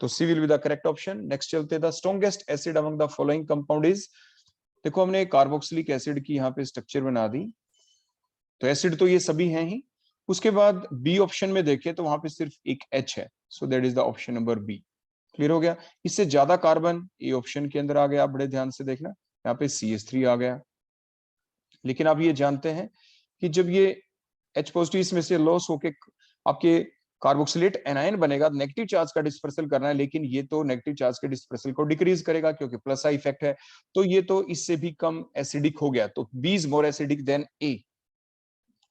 तो C will be the correct option. Next चलते, the strongest acid among the following compound is, देखो हमने कार्बोक्सिलिक एसिड की यहाँ पे स्ट्रक्चर बना दी, तो एसिड तो ये सभी हैं ही। उसके बाद बी ऑप्शन में देखें तो वहां पे सिर्फ एक H है, so that is the option number B. Clear हो गया। इससे ज्यादा कार्बन ए ऑप्शन के अंदर आ गया, बड़े ध्यान से देखना, यहाँ पे CH3 आ गया। लेकिन आप ये जानते हैं कि जब ये H पॉजिटिव इसमें से लॉस होके आपके कार्बोक्सिलेट एनायन बनेगा, नेगेटिव चार्ज का डिस्पर्सल करना है, लेकिन ये तो नेगेटिव चार्ज के डिस्पर्सल को डिक्रीज करेगा क्योंकि प्लस आई इफेक्ट है, तो ये तो इससे भी कम एसिडिक हो गया, तो B is more acidic than A.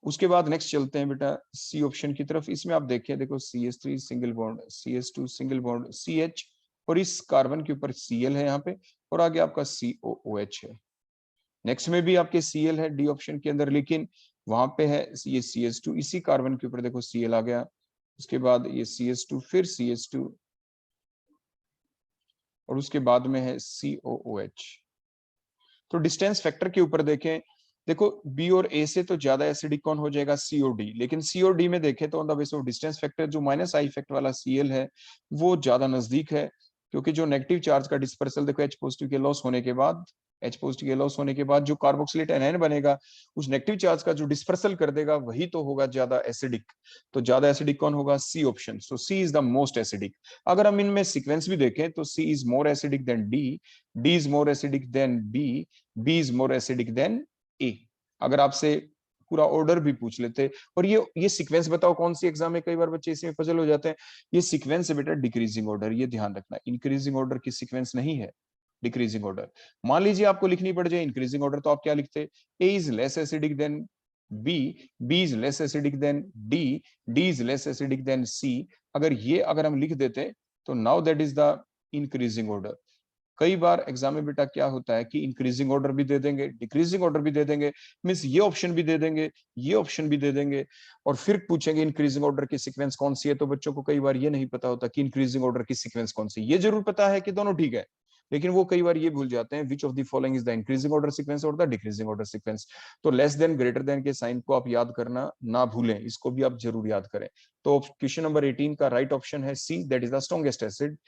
उसके बाद नेक्स्ट चलते हैं बेटा सी ऑप्शन की तरफ। इसमें आप देखिए, देखो CH3 single bond, CH2 single bond, CH, और इस कार्बन के ऊपर Cl है यहाँ पे, और आगे आपका COOH है। नेक्स्ट में भी आपके Cl है डी ऑप्शन के अंदर, लेकिन वहां पे है ये CH2, इसी कार्बन के ऊपर देखो Cl आ गया, उसके बाद ये CH2, फिर CH2, और उसके बाद में है COOH। तो डिस्टेंस फैक्टर के ऊपर देखें देखो बी और ए से तो ज्यादा एसिडिक कौन हो जाएगा, सीओडी। लेकिन सीओडी में देखें तो on the base of distance factor जो माइनस आई इफेक्ट वाला सीएल है वो ज्यादा नजदीक है, क्योंकि जो नेगेटिव चार्ज का डिस्पर्सल देखो एच पॉजिटिव के लॉस होने के बाद, एच पॉजिटिव के लॉस होने के बाद जो कार्बोक्सिलेट एनायन बनेगा उस नेगेटिव चार्ज का जो डिस्पर्सल कर देगा वही तो होगा ज्यादा एसिडिक। तो ज्यादा एसिडिक कौन होगा, C option. So C is the most acidic. अगर हम इनमें सीक्वेंस भी देखें तो C is more acidic than D is more acidic than B is more acidic than A. अगर आपसे पूरा ऑर्डर भी पूछ लेते, और ये सीक्वेंस बताओ कौन सी एग्जाम में, कई बार बच्चे इसमें पजल हो जाते हैं। ये सीक्वेंस है बेटा डिक्रीजिंग ऑर्डर, ये ध्यान रखना, इंक्रीजिंग ऑर्डर की सीक्वेंस नहीं है, डिक्रीजिंग ऑर्डर। मान लीजिए आपको लिखनी पड़ जाए इंक्रीजिंग ऑर्डर, तो आप क्या लिखते, A is less acidic than B is less acidic than D is less acidic than C. अगर हम लिख देते तो now that is the increasing order. कई बार एग्जाम में बेटा क्या होता है कि इंक्रीजिंग ऑर्डर भी दे देंगे, डिक्रीजिंग ऑर्डर भी दे देंगे, मींस ये ऑप्शन भी दे देंगे, ये ऑप्शन भी दे देंगे, और फिर पूछेंगे इंक्रीजिंग ऑर्डर की सीक्वेंस कौन सी है। तो बच्चों को कई बार ये नहीं पता होता कि इंक्रीजिंग ऑर्डर की सीक्वेंस कौन सी। ये जरूर पता है कि दोनों ठीक है, लेकिन वो कई बार ये भूल जाते हैं which of the following is the increasing order sequence और द डिक्रीजिंग ऑर्डर सीक्वेंस। तो लेस देन ग्रेटर देन के साइन को आप याद करना ना भूलें, इसको भी आप जरूर याद करें। तो क्वेश्चन नंबर 18 का राइट ऑप्शन है C, that is the strongest acid.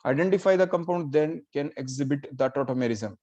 Identify the compound then can exhibit the tautomerism।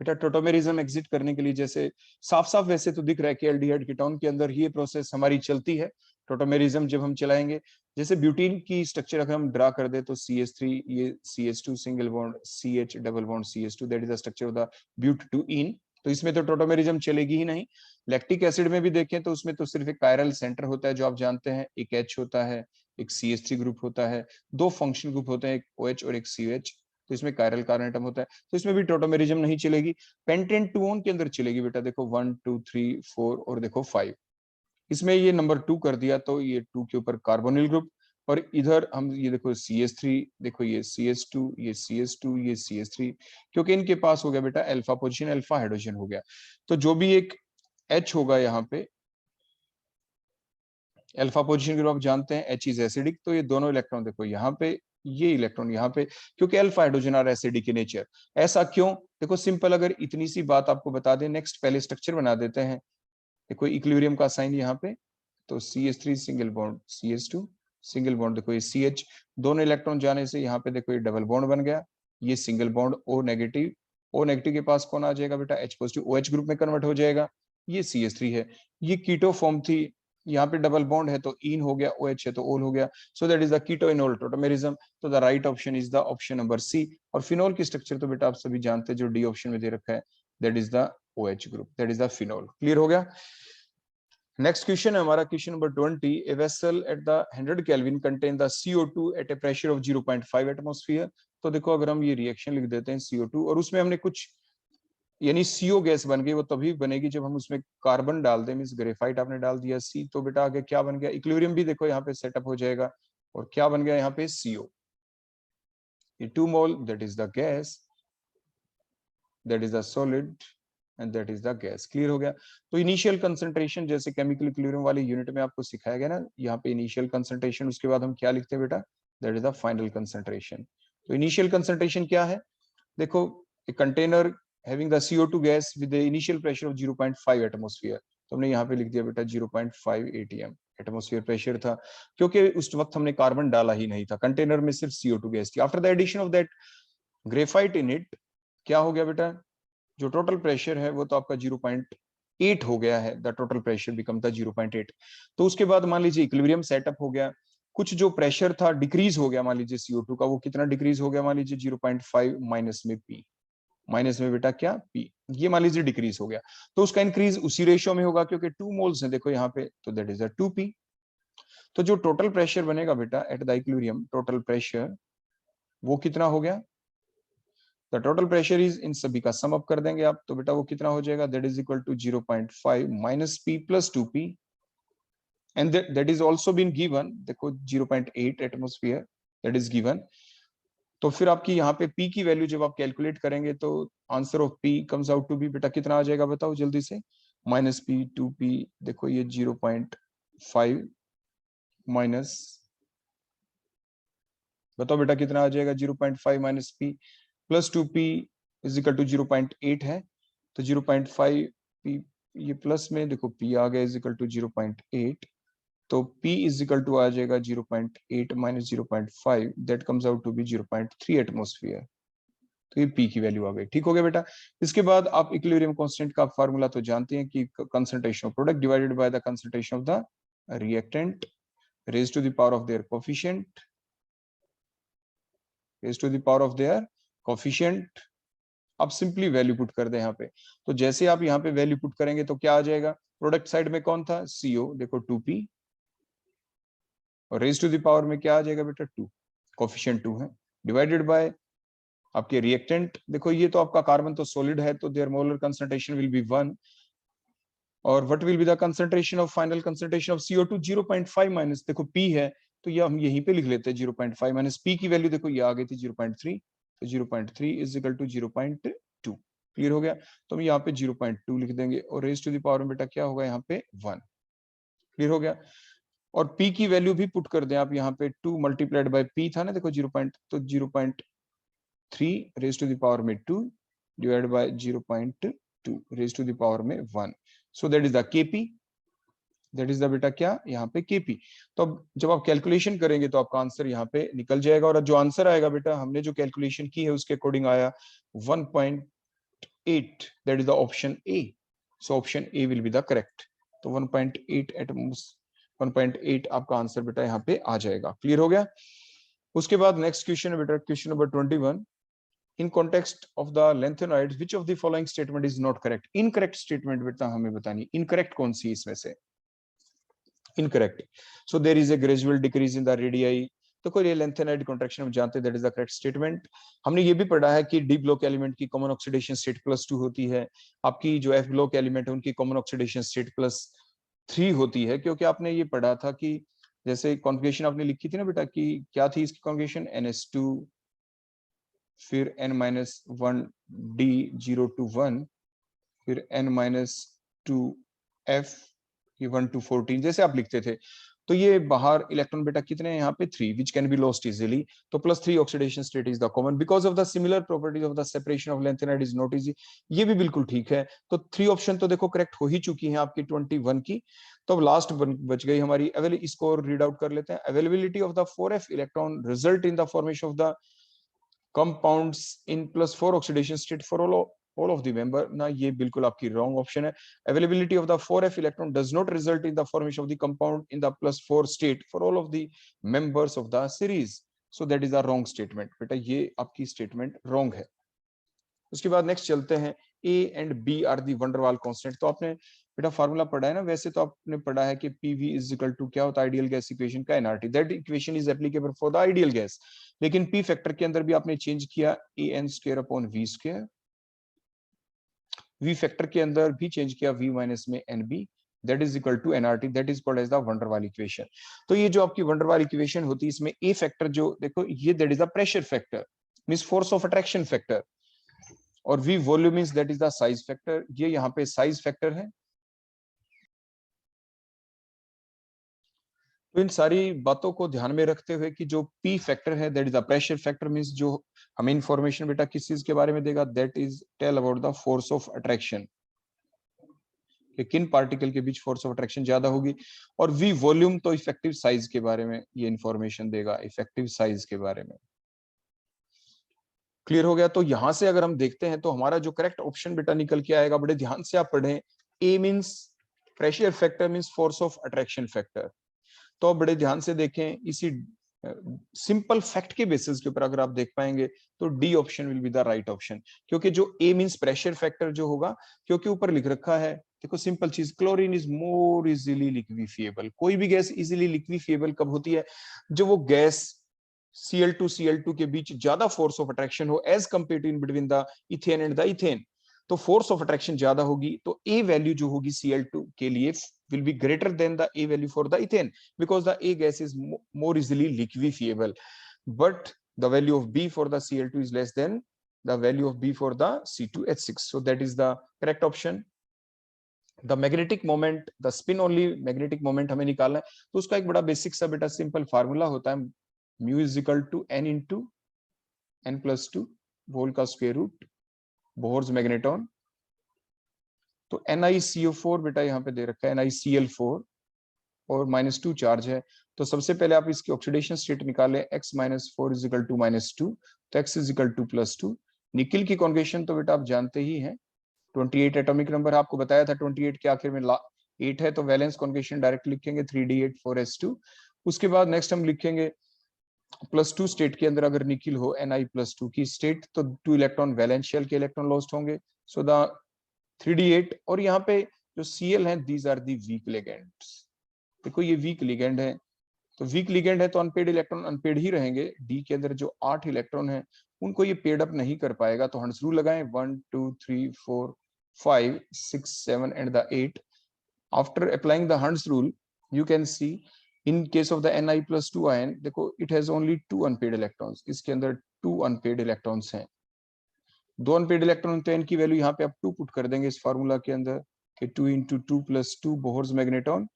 बेटा टोटोमेरिज्म एग्जिट करने के लिए, जैसे साफ साफ वैसे तो दिख रहा है कि एल्डिहाइड कीटोन के अंदर ये प्रोसेस हमारी चलती है, टोटोमेरिज्म जब हम चलाएंगे। जैसे ब्यूटीन की स्ट्रक्चर अगर हम ड्रा कर दे तो CH3, ये CH2 single bond CH double bond CH2, that is the structure of the but two ene. तो इसमें तो टोटोमेरिज्म चलेगी ही नहीं। लैक्टिक एसिड में भी देखें तो उसमें तो सिर्फ एक कायरल सेंटर होता है जो आप जानते हैं, एक H होता है, एक CH3 ग्रुप होता है, दो फंक्शनल ग्रुप होते हैं, एक OH और एक CH। तो इसमें कायरल कार्बन एटम होता है, तो इसमें भी टोटोमेरिज्म नहीं चलेगी। पेंटेन 2 के अंदर चलेगी बेटा, देखो 1 2 3 4 और देखो 5। इसमें ये नंबर 2 कर दिया तो ये 2 के ऊपर कार्बोनिल ग्रुप, और इधर हम ये देखो CH3, देखो ये CH2, ये CH2, ये CH3, क्योंकि इनके पास हो गया बेटा अल्फा पोजीशन, अल्फा हाइड्रोजन हो गया। तो जो भी एक H होगा यहाँ पे अल्फा पोजीशन के आप जानते हैं H इज एसिडिक, तो ये दोनों इलेक्ट्रॉन देखो यहाँ पे, ये इलेक्ट्रॉन यहाँ पे, क्योंकि alpha hydrogen are acidic in nature. ऐसा क्यों, देखो सिंपल, अगर इतनी सी बात आपको बता दें, नेक्स्ट पहले स्ट्रक्चर बना देते हैं। देखो इक्विलिब्रियम का साइन यहाँ पे, तो CH3 single bond CH2 single bond, देखो ये CH, दोनों इलेक्ट्रॉन जाने से यहाँ पे देखो ये डबल बॉन्ड बन गया, ये single bond O negative, O negative के पास कौन आ जाएगा बेटा H पॉजिटिव, OH ग्रुप में कन्वर्ट हो जाएगा, ये CH3 है। ये कीटो फॉर्म थी, यहाँ पे डबल बॉन्ड है तो इन हो गया, OH है तो ओल हो गया, so that is the keto enol tautomerism. तो the right option is the option number C. और फिनोल की स्ट्रक्चर तो बेटा आप सभी जानते हैं, जो डी ऑप्शन में दे रखा है, that is the OH group, that is the phenol. Clear हो गया। नेक्स्ट क्वेश्चन है हमारा question number 20। A vessel at the 100 kelvin contain the CO2 at a pressure of 0.5 atmosphere. तो देखो अगर हम ये रिएक्शन लिख देते हैं CO2, और उसमें हमने कुछ, यानी CO गैस बन गई, वो तभी बनेगी जब हम उसमें कार्बन डाल दें, मींस ग्रेफाइट आपने डाल दिया C, तो बेटा आगे क्या बन गया, इक्विलिब्रियम भी देखो यहाँ पे सेटअप हो जाएगा, और क्या बन गया यहाँ पे CO, ये 2 mole, that is the gas, that is the solid and that is the gas. Clear हो गया। तो इनिशियल कंसंट्रेशन जैसे केमिकल इक्विलिब्रियम वाली यूनिट में आपको सिखाया गया ना, यहाँ पे इनिशियल कंसंट्रेशन, उसके बाद हम क्या लिखते हैं बेटा, that is the final concentration. तो इनिशियल कंसंट्रेशन क्या है, देखो a container having the CO2 gas with the initial pressure of 0.5 atmosphere, तो हमने यहाँ पे लिख दिया बेटा 0.5 atm एटमोस्फियर प्रेशर था, क्योंकि उस वक्त हमने कार्बन डाला ही नहीं था, कंटेनर में सिर्फ CO2 गैस थी। After the addition of that graphite in it, क्या हो गया बेटा, जो टोटल प्रेशर है वो तो आपका 0.8 हो गया है, द टोटल प्रेशर बिकम था 0.8। तो उसके बाद मान लीजिए इक्विलिब्रियम सेटअप हो गया, कुछ जो प्रेशर था डिक्रीज हो गया, मान लीजिए CO2 का, वो कितना डिक्रीज हो गया, मान लीजिए 0.5 माइनस में P, माइनस में बेटा क्या P, ये मान लीजिए डिक्रीज हो गया। तो उसका इंक्रीज उसी रेशियो में होगा, क्योंकि 2 मोल्स है देखो यहाँ पे, तो दैट इज 2P। तो जो टोटल प्रेशर बनेगा बेटा at the equilibrium, total pressure वो कितना हो गया, द टोटल प्रेशर इज, इन सभी का सम अप कर देंगे आप, तो बेटा वो कितना हो जाएगा, that is equal to 0.5 minus P plus 2P, and that is also been given, देखो 0.8 एटमॉस्फेयर दैट इज गिवन। तो फिर आपकी यहाँ पे P की वैल्यू जब आप कैलकुलेट करेंगे तो answer of P comes out to be, बेटा कितना आ जाएगा बताओ जल्दी से, माइनस P 2P, देखो ये 0.5 माइनस, बताओ बेटा कितना आ जाएगा, 0.5 minus P plus 2P is equal to 0.8 है, तो 0.5 P ये प्लस में देखो P आ गया इज इक्वल टू 0.8, तो P इज इक्वल टू आ जाएगा 0.8 minus 0.5, that comes out to be 0.3 atmosphere. तो ये P की वैल्यू आ गई। ठीक हो गया बेटा। इसके बाद आप इक्विलिब्रियम कांस्टेंट का फार्मूला तो जानते हैं कि concentration of product divided by the concentration of the reactant raise to the power of their coefficient, raise to the power of their coefficient. आप सिंपली वैल्यू पुट कर दे यहाँ पे, तो जैसे आप यहाँ पे वैल्यू पुट करेंगे तो क्या आ जाएगा, प्रोडक्ट साइड में कौन था, CO, देखो 2P, और रेज टू द पावर में क्या आ जाएगा बेटा 2, कोफिशिएंट 2 है, डिवाइडेड बाय आपके रिएक्टेंट, देखो ये तो आपका कार्बन तो सॉलिड है तो their molar concentration will be 1, और what will be the concentration of final concentration of CO2 0.5 minus, देखो P है तो ये हम यहीं पे लिख लेते हैं 0.5 माइनस P की वैल्यू देखो ये आ गई थी 0.3, तो 0.3 इज इक्वल टू 0.2। क्लियर हो गया, तो हम यहाँ पे 0.2 लिख देंगे, और रेज टू द पावर में बेटा क्या होगा यहाँ पे 1। क्लियर हो गया, और P की वैल्यू भी पुट कर दें आप यहाँ पे, 2 मल्टीप्लाइड बाय P था ना, देखो 0.3 रेज टू द पावर में 2 divide by 0.2 raise to the power में 1, so that is the Kp, that is the बेटा क्या यहाँ पे Kp। तो अब जब आप कैलकुलेशन करेंगे तो आपका आंसर यहाँ पे निकल जाएगा, और जो आंसर आएगा बेटा हमने जो कैलकुलेशन की है उसके अकॉर्डिंग आया 1.8, that is the option A, so option A will be the correct. तो 1.8 एटमॉस 1.8 आपका आंसर बेटा यहाँ पे आ जाएगा। क्लियर हो गया। उसके बाद नेक्स्ट क्वेश्चन है बेटा question number 21, in context of the lanthanoids which of the following statement is not correct. Incorrect statement बेटा हमें बतानी, इनकरेक्ट कौन सी इसमें से, incorrect. So there is a gradual decrease in the radii, तो कोई लेंथेनाइड कॉन्ट्रैक्शन हम जानते हैं, that is the correct statement. हमने ये भी पढ़ा है कि डी ब्लॉक एलिमेंट की कॉमन ऑक्सीडेशन स्टेट +2 होती है, आपकी जो एफ ब्लॉक एलिमेंट है उनकी कॉमन ऑक्सीडेशन स्टेट +3 होती है, क्योंकि आपने ये पढ़ा था कि जैसे कॉन्जुगेशन आपने लिखी थी ना बेटा कि क्या थी इसकी कॉन्जुगेशन, NH2 फिर N-1D0 to 1 फिर N-2F 1 to 14 जैसे आप लिखते थे। तो ये बाहर इलेक्ट्रॉन बेटा कितने हैं यहाँ पे 3 which can be lost easily, तो +3 oxidation state is the common because of the similar properties of the separation of lanthanide is not easy, ये भी बिल्कुल ठीक है। तो 3 ऑप्शन तो देखो करेक्ट हो ही चुकी हैं आपकी 21 की। तो अब लास्ट बच गई हमारी इसको रीड आउट कर लेते हैं। Availability of the 4f electron result in the formation of the compounds in +4 oxidation state for all of the member, ना ये बिल्कुल आपकी रॉन्ग ऑप्शन है। availability of the 4f electron does not result in the formation of the compound in the +4 state for all of the members of the series, so that is a wrong statement बेटा, ये आपकी statement wrong है। उसके बाद next चलते हैं, A and B are the van der Waals constant. तो आपने बेटा फार्मूला पढ़ा है ना, वैसे तो आपने पढ़ा है कि PV इज इक्वल टू क्या होता है, आइडियल गैस इक्वेशन का NRT, that equation is applicable for the ideal gas. लेकिन P फैक्टर के अंदर भी आपने चेंज किया AN² / V², V फैक्टर के अंदर भी चेंज किया V माइनस में NB, that is equal to NRT, that is called as the van der Waals equation. तो ये जो आपकी वंडरवाल इक्वेशन होती है इसमें A फैक्टर जो देखो ये that is the pressure factor, means force of attraction factor, और V volume means that is the size factor, ये यहाँ पे साइज फैक्टर है। तो इन सारी बातों को ध्यान में रखते हुए कि जो P फैक्टर है that is the pressure factor, means जो हमें इंफॉर्मेशन बेटा किस चीज के बारे में देगा, that is tell about the force of attraction, कि किन पार्टिकल के बीच फोर्स ऑफ अट्रैक्शन ज्यादा होगी, और V वॉल्यूम तो इफेक्टिव साइज के बारे में ये इंफॉर्मेशन देगा, इफेक्टिव साइज के बारे में। क्लियर हो गया। तो यहां से अगर हम देखते हैं तो हमारा जो करेक्ट ऑप्शन बेटा निकल के आएगा, बड़े ध्यान से आप पढ़ें, A means pressure factor means force of attraction factor. तो आप बड़े ध्यान से देखें, इसी सिंपल फैक्ट के बेसिस के ऊपर अगर आप देख पाएंगे तो D option will be the right option, क्योंकि जो A मींस प्रेशर फैक्टर जो होगा, क्योंकि ऊपर लिख रखा है देखो सिंपल चीज, क्लोरीन इज मोर इजीली लिक्विफिएबल। कोई भी गैस इजीली लिक्विफिएबल कब होती है, जो वो गैस Cl2 के बीच ज्यादा फोर्स ऑफ अट्रैक्शन हो as compare to in between the ethane and the ethane, तो फोर्स ऑफ अट्रैक्शन ज्यादा होगी, तो A वैल्यू जो होगी Cl2 के लिए will be greater than the A value for the ethane, because the A gas is more easily liquefiable, but the value of B for the Cl2 is less than the value of B for the C2H6, so that is the correct option। the magnetic moment, the spin only magnetic moment हमें निकालना है, तो उसका एक बड़ा basic सा बेटा simple formula होता है, mu is equal to n into n+2 whole का स्क्वायर रूट, बोहर्स मैग्नेटॉन। तो NiCO4 बेटा यहाँ पे दे रखा है NiCl4 और -2 चार्ज है। तो सबसे पहले आप इसकी ऑक्सीडेशन स्टेट निकालें, x - 4 = -2, तो x = +2। निकिल की कॉन्जुगेशन तो बेटा आप जानते ही हैं, 28 एटॉमिक नंबर आपको बताया था, 28 के आखिर में 8 है, तो वैलेंस कॉन्जुगेशन डायरेक्ट लिखेंगे 3D8 4s2। उसके बाद नेक्स्ट हम लिखेंगे +2 स्टेट के अंदर अगर निकिल हो Ni+2 की स्टेट, तो 2 इलेक्ट्रॉन वैलेंस शेल के इलेक्ट्रॉन लॉस्ट होंगे। सो द 3D8, और यहाँ पे जो Cl है, these are the weak ligands. देखो ये वीक लिगेंड है, तो वीक लिगेंड है तो अनपेड इलेक्ट्रॉन अनपेड ही रहेंगे। डी के अंदर जो 8 इलेक्ट्रॉन है उनको ये पेड अप नहीं कर पाएगा, तो हंस रूल लगाएं, 1 2 3 4 5 6 7 and the 8। After applying the Hund's rule you can see in case of the Ni+2 ion, देखो it has only 2 unpaired electrons, इसके अंदर 2 अनपेड इलेक्ट्रॉन्स हैं। 2 अनपेड इलेक्ट्रॉन, तो इनकी वैल्यू यहाँ पे आप 2 पुट कर देंगे इस फार्मूला के अंदर कि 2 × 2 + 2 बोहर्स मैग्नेटॉन,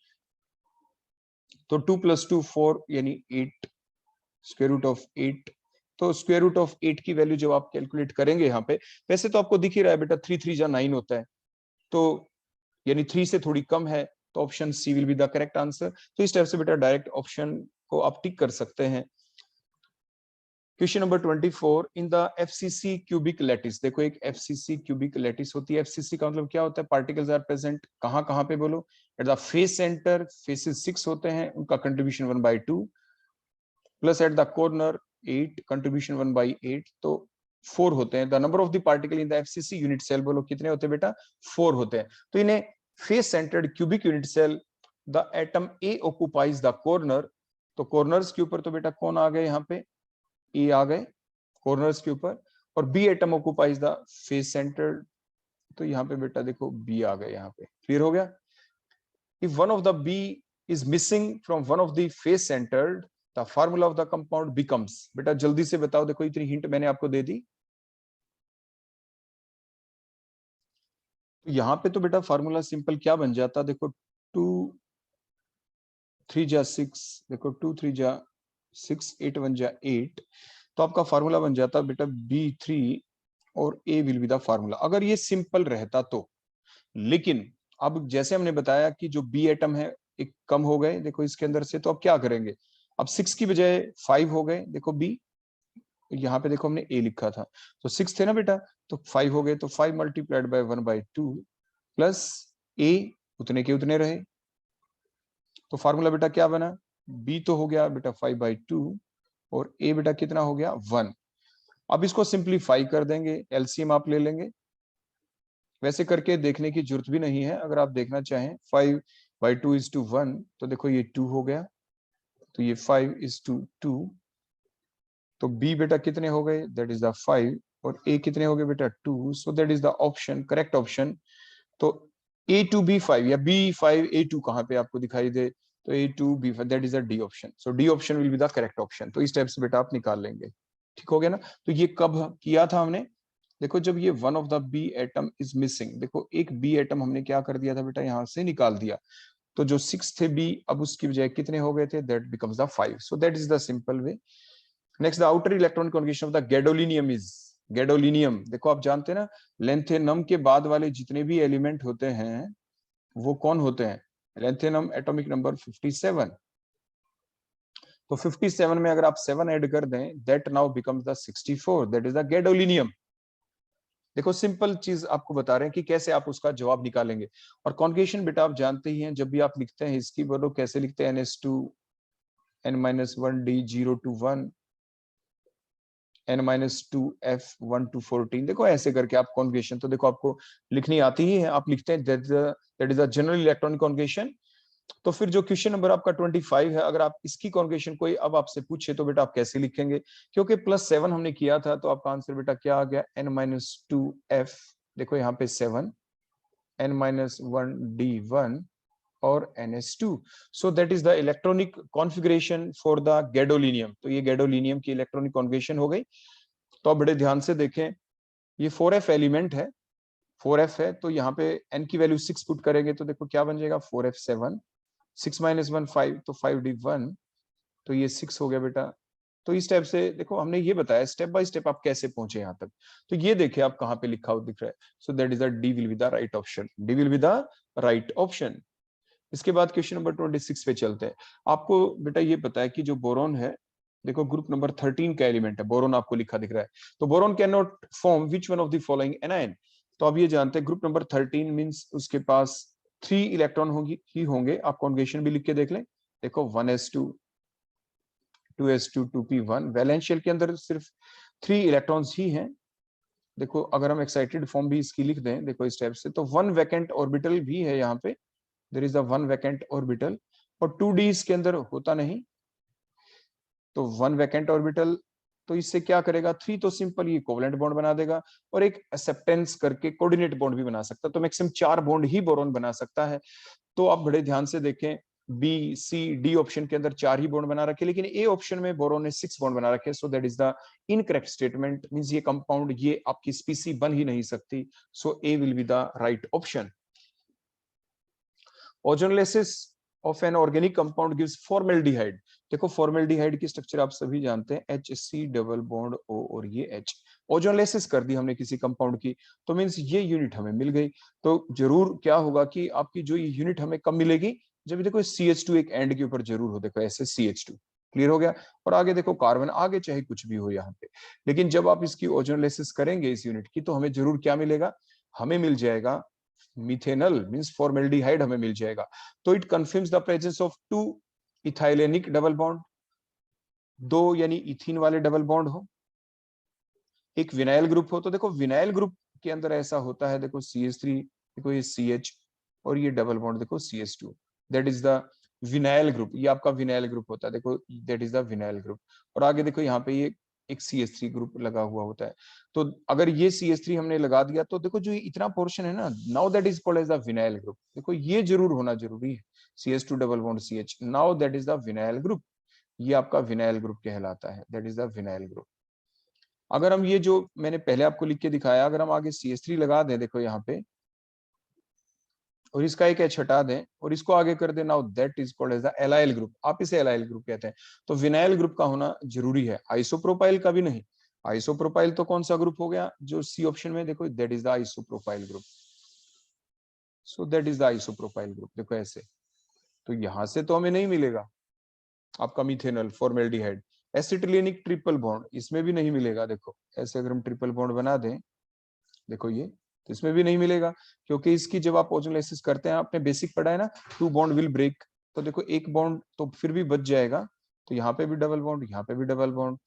तो 2 + 2 4 यानी 8, √8। तो √8 की वैल्यू जब आप कैलकुलेट करेंगे यहाँ पे, वैसे तो आपको दिख ही रहा है बेटा 3 3 जा 9 होता है, तो यानी 3 से थोड़ी कम है, तो option C will be the correct answer. तो इस टाइप से बेटा डायरेक्ट ऑप्शन को आप टिक कर सकते हैं। Question number 24, in the FCC cubic lattice, देखो एक FCC क्यूबिक लैटिस होती है। FCC का मतलब क्या होता है? पार्टिकल्स आर प्रेजेंट कहां पे बोलो? At the face centre, faces 6 होते हैं, उनका contribution 1/2, plus at the corner 8, contribution 1/8, तो 4 होते हैं। The number of the particle in the FCC unit cell, बोलो कितने होते हैं बेटा? 4 होते हैं। तो इन्हें face centred cubic unit cell, the atom A occupies the corner, तो कॉर्नर्स के ऊपर तो बेटा कौन आ गए यहाँ पे? ए आ गए कॉर्नर्स के ऊपर, और B atom occupies the face centre, तो यहाँ पे बेटा देखो बी आ गए यहाँ पे। क्लियर हो गया? If one of the B is missing from one of the face centred, the formula of the compound becomes, बेटा जल्दी से बताओ, देखो इतनी हिंट मैंने आपको दे दी। तो यहाँ पे तो बेटा फार्मूला सिंपल क्या बन जाता, देखो 2 3 जा 6, देखो 2 3 जा 6, 8 1 जा 8, तो आपका फार्मूला बन जाता बेटा B3 और A will be the formula, अगर ये सिंपल रहता तो। लेकिन अब जैसे हमने बताया कि जो B एटम है एक कम हो गए देखो इसके अंदर से, तो अब क्या करेंगे? अब 6 की बजाय 5 हो गए, देखो B, यहाँ पे देखो हमने A लिखा था, तो 6 थे ना बेटा, तो 5 हो गए, तो 5 × 1/2 प्लस A उतने के उतने रहे, तो फार्मूला बेटा क्या बना? B तो हो गया बेटा 5/2 और A बेटा कितना हो गया? 1। अब इसको सिंप्लीफाई कर देंगे, एलसीएम आप ले लेंगे। वैसे करके देखने की जरूरत भी नहीं है, अगर आप देखना चाहें 5/2 = 1, तो देखो ये 2 हो गया, तो ये 5:2, तो B बेटा कितने हो गए? दैट इज द 5, और A कितने हो गए बेटा? 2, सो that is the option, correct option. तो A2B5 या B5A2 कहाँ पे आपको दिखाई दे? तो A2B5, that is the D option. So D option will be the correct option. तो इस टाइप से बेटा आप निकाल लेंगे। ठीक हो गया ना? तो ये कब किया था हमने? देखो जब ये one of the B atom is missing, देखो एक बी एटम हमने क्या कर दिया था बेटा? यहाँ से निकाल दिया, तो जो 6 थे बी, अब उसकी बजाय कितने हो गए थे? That becomes the 5। So that is the simple way. Next, the outer electronic configuration of the gadolinium is, gadolinium देखो आप जानते हैं ना, लेंथेनम के बाद वाले जितने भी एलिमेंट होते हैं वो कौन होते हैं? लेंथेनम एटॉमिक नंबर 57, तो 57 में अगर आप 7 ऐड कर दें, that now becomes the 64, that is the gadolinium. देखो सिंपल चीज आपको बता रहे हैं कि कैसे आप उसका जवाब निकालेंगे। और कॉन्जुगेशन बेटा आप जानते ही हैं, जब भी आप लिखते हैं इसकी, बोलो कैसे लिखते हैं? NS2 N-1D0 to 1 N-2 F1 to 14, देखो ऐसे करके आप कॉन्जुगेशन तो देखो आपको लिखनी आती ही है, आप लिखते हैं that is the general electronic conjugation. तो फिर जो क्वेश्चन नंबर आपका 25 है, अगर आप इसकी कॉन्जुगेशन कोई अब आपसे पूछे तो बेटा आप कैसे लिखेंगे? क्योंकि +7 हमने किया था, तो आपका आंसर बेटा क्या आ गया? N-2 F, देखो यहाँ पे 7, N-1 D1 और NS2। So that is the electronic configuration for the gadolinium. तो ये गैडोलिनियम की इलेक्ट्रॉनिक कॉन्फ़िगरेशन हो गई। तो आप बड़े ध्यान से देखें, ये 4f एलिमेंट है, 4f है, तो यहाँ पे n की वैल्यू 6 पुट करेंगे, तो देखो क्या बन जाएगा? 4f7, 6 - 1 5, तो 5d1, तो ये 6 हो गया बेटा, तो इस टाइप से देखो हमने ये बताया स्टेप बाय स्टेप आप कैसे पहुंचे यहाँ तक। तो ये देखिए आप कहाँ पे लिखा हुआ दिख रहा है। So that is the D will be the right option, D will be the right option. इसके बाद क्वेश्चन नंबर 26 पे चलते हैं। आपको बेटा ये पता है कि जो बोरॉन है, देखो ग्रुप नंबर 13 का एलिमेंट है, बोरॉन आपको लिखा दिख रहा है। तो boron can not form which one of the following anion. तो अब ये जानते हैं ग्रुप नंबर 13 मींस उसके पास 3 इलेक्ट्रॉन ही होंगे। आप कॉन्जुगेशन भी लिख के देख लें। देखो 1s2 2s2 2p1, valence shell के अंदर सिर्फ 3 इलेक्ट्रॉन्स ही हैं। देखो अगर हम एक्साइटेड फॉर्म भी इसकी लिख दें, देखो इस टाइप से, तो 1 वैकेंट ऑर्बिटल भी है यहाँ पे, there is a 1 vacant orbital, और 2d इसके अंदर होता नहीं। तो 1 वैकेंट ऑर्बिटल, तो इससे क्या करेगा, 3 तो सिंपल ये कोवेलेंट बॉन्ड बना देगा, और एक एक्सेप्टेंस करके कोऑर्डिनेट बॉन्ड भी बना सकता है। तो मैक्सिमम 4 बॉन्ड ही बोरॉन बना सकता है। तो आप बड़े ध्यान से देखें, बी सी डी ऑप्शन के अंदर 4 ही बॉन्ड बना रखे, लेकिन ए ऑप्शन में बोरॉन ने 6 बॉन्ड बना रखे। So that is the incorrect statement, means ये कंपाउंड, ये आपकी स्पीसी बन ही नहीं सकती। So A will be the right option. Ozonolysis of an organic compound gives formaldehyde. देखो फॉर्मेल्डिहाइड की स्ट्रक्चर आप सभी जानते हैं, HC डबल बॉन्ड O और ये H। ओजोनोलाइसिस कर दी हमने किसी कंपाउंड की, तो मींस ये यूनिट हमें मिल गई। तो जरूर क्या होगा कि आपकी जो ये यूनिट हमें कब मिलेगी, जब देखो CH2 एक एंड के ऊपर जरूर हो, देखो ऐसे CH2, क्लियर हो गया। और आगे देखो कार्बन, आगे चाहे कुछ भी हो यहाँ पे, लेकिन जब आप इसकी ओजोनोलाइसिस करेंगे इस यूनिट की, तो हमें जरूर क्या मिलेगा, हमें मिल जाएगा मिथेनल, मींस फॉर्मेल्डिहाइड हमें मिल जाएगा। तो it confirms the presence of 2 ethylenic double bond, 2 यानी इथीन वाले डबल बॉन्ड हो, एक विनाइल ग्रुप हो। तो देखो विनाइल ग्रुप के अंदर ऐसा होता है, देखो CH3, देखो ये CH, और ये डबल बॉन्ड देखो CH2, that is the vinyl group. ये आपका विनाइल ग्रुप होता है, देखो that is the vinyl group. और आगे देखो यहाँ पे ये एक CH3 ग्रुप लगा हुआ होता है। तो अगर ये CH3 हमने लगा दिया, तो देखो जो इतना पोर्शन है ना, now that is called as the vinyl group. देखो ये जरूर होना जरूरी है, CH2 double bond CH, now that is the vinyl group. ये आपका विनाइल ग्रुप कहलाता है, that is the vinyl group. अगर हम ये जो मैंने पहले आपको लिख के दिखाया, अगर हम आगे CH3 लगा दें, देखो यहाँ पे, और इसका एक H हटा दें और इसको आगे कर दें, now that is called as the allyl group. आप इसे एलाइल ग्रुप कहते हैं। तो विनाइल ग्रुप का होना जरूरी है, आइसोप्रोपाइल का भी नहीं। आइसोप्रोपाइल तो कौन सा ग्रुप हो गया जो सी ऑप्शन में, देखो that is the isopropyl group. So that is the isopropyl group, देखो ऐसे। तो यहां से तो हमें नहीं मिलेगा आपका मिथेनॉल फॉर्मेल्डिहाइड। एसिटिलिनिक ट्रिपल बॉन्ड, इसमें भी नहीं मिलेगा। देखो ऐसे अगर हम ट्रिपल बॉन्ड बना दें, देखो ये, तो इसमें भी नहीं मिलेगा, क्योंकि इसकी जब आप ओजोनोलाइसिस करते हैं, आपने बेसिक पढ़ा है ना, 2 बॉन्ड विल ब्रेक। तो देखो एक बॉन्ड तो फिर भी बच जाएगा, तो यहाँ पे भी डबल बॉन्ड, यहाँ पे भी डबल बॉन्ड,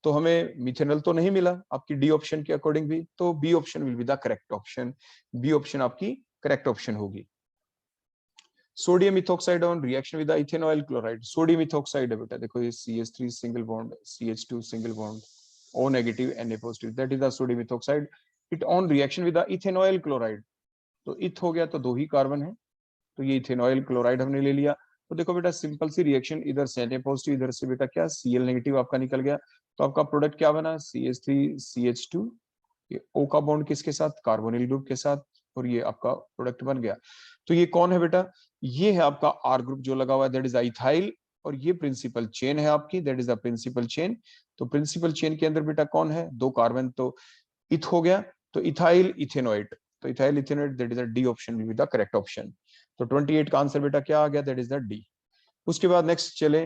तो हमें मिथेनॉल तो नहीं मिला आपकी डी ऑप्शन के अकॉर्डिंग भी। तो B option will be the correct option, B option आपकी करेक्ट ऑप्शन होगी। Sodium ethoxide on reaction with ethanol chloride, sodium ethoxide है बेटा, देखो ये CH3 single bond, CH2 single bond, O negative Na positive, that is the sodium ethoxide. It on reaction with ethanol chloride, तो इथ हो गया तो 2 ही कार्बन है, तो ये इथेनॉल क्लोराइड हमने ले लिया। तो देखो बेटा सिंपल सी रिएक्शन, इधर से Na पॉजिटिव, इधर से बेटा क्या Cl नेगेटिव आपका निकल गया। तो आपका प्रोडक्ट क्या बना, CH3 CH2, ये O का बॉन्ड किसके साथ, कार्बोनिल ग्रुप के साथ, और ये आपका प्रोडक्ट बन गया। तो ये कौन है बेटा, ये है आपका R ग्रुप जो लगा हुआ है, दैट इज इथाइल, और ये प्रिंसिपल चेन है आपकी, that is the principal chain. तो प्रिंसिपल चेन के अंदर बेटा कौन है, 2 कार्बन, तो इथ हो गया, तो इथाइल इथेनोइट, तो ethyl ethanoate, that is the D option will be the correct option. तो 28 का आंसर बेटा क्या आ गया, दैट इज द डी। उसके बाद नेक्स्ट चले,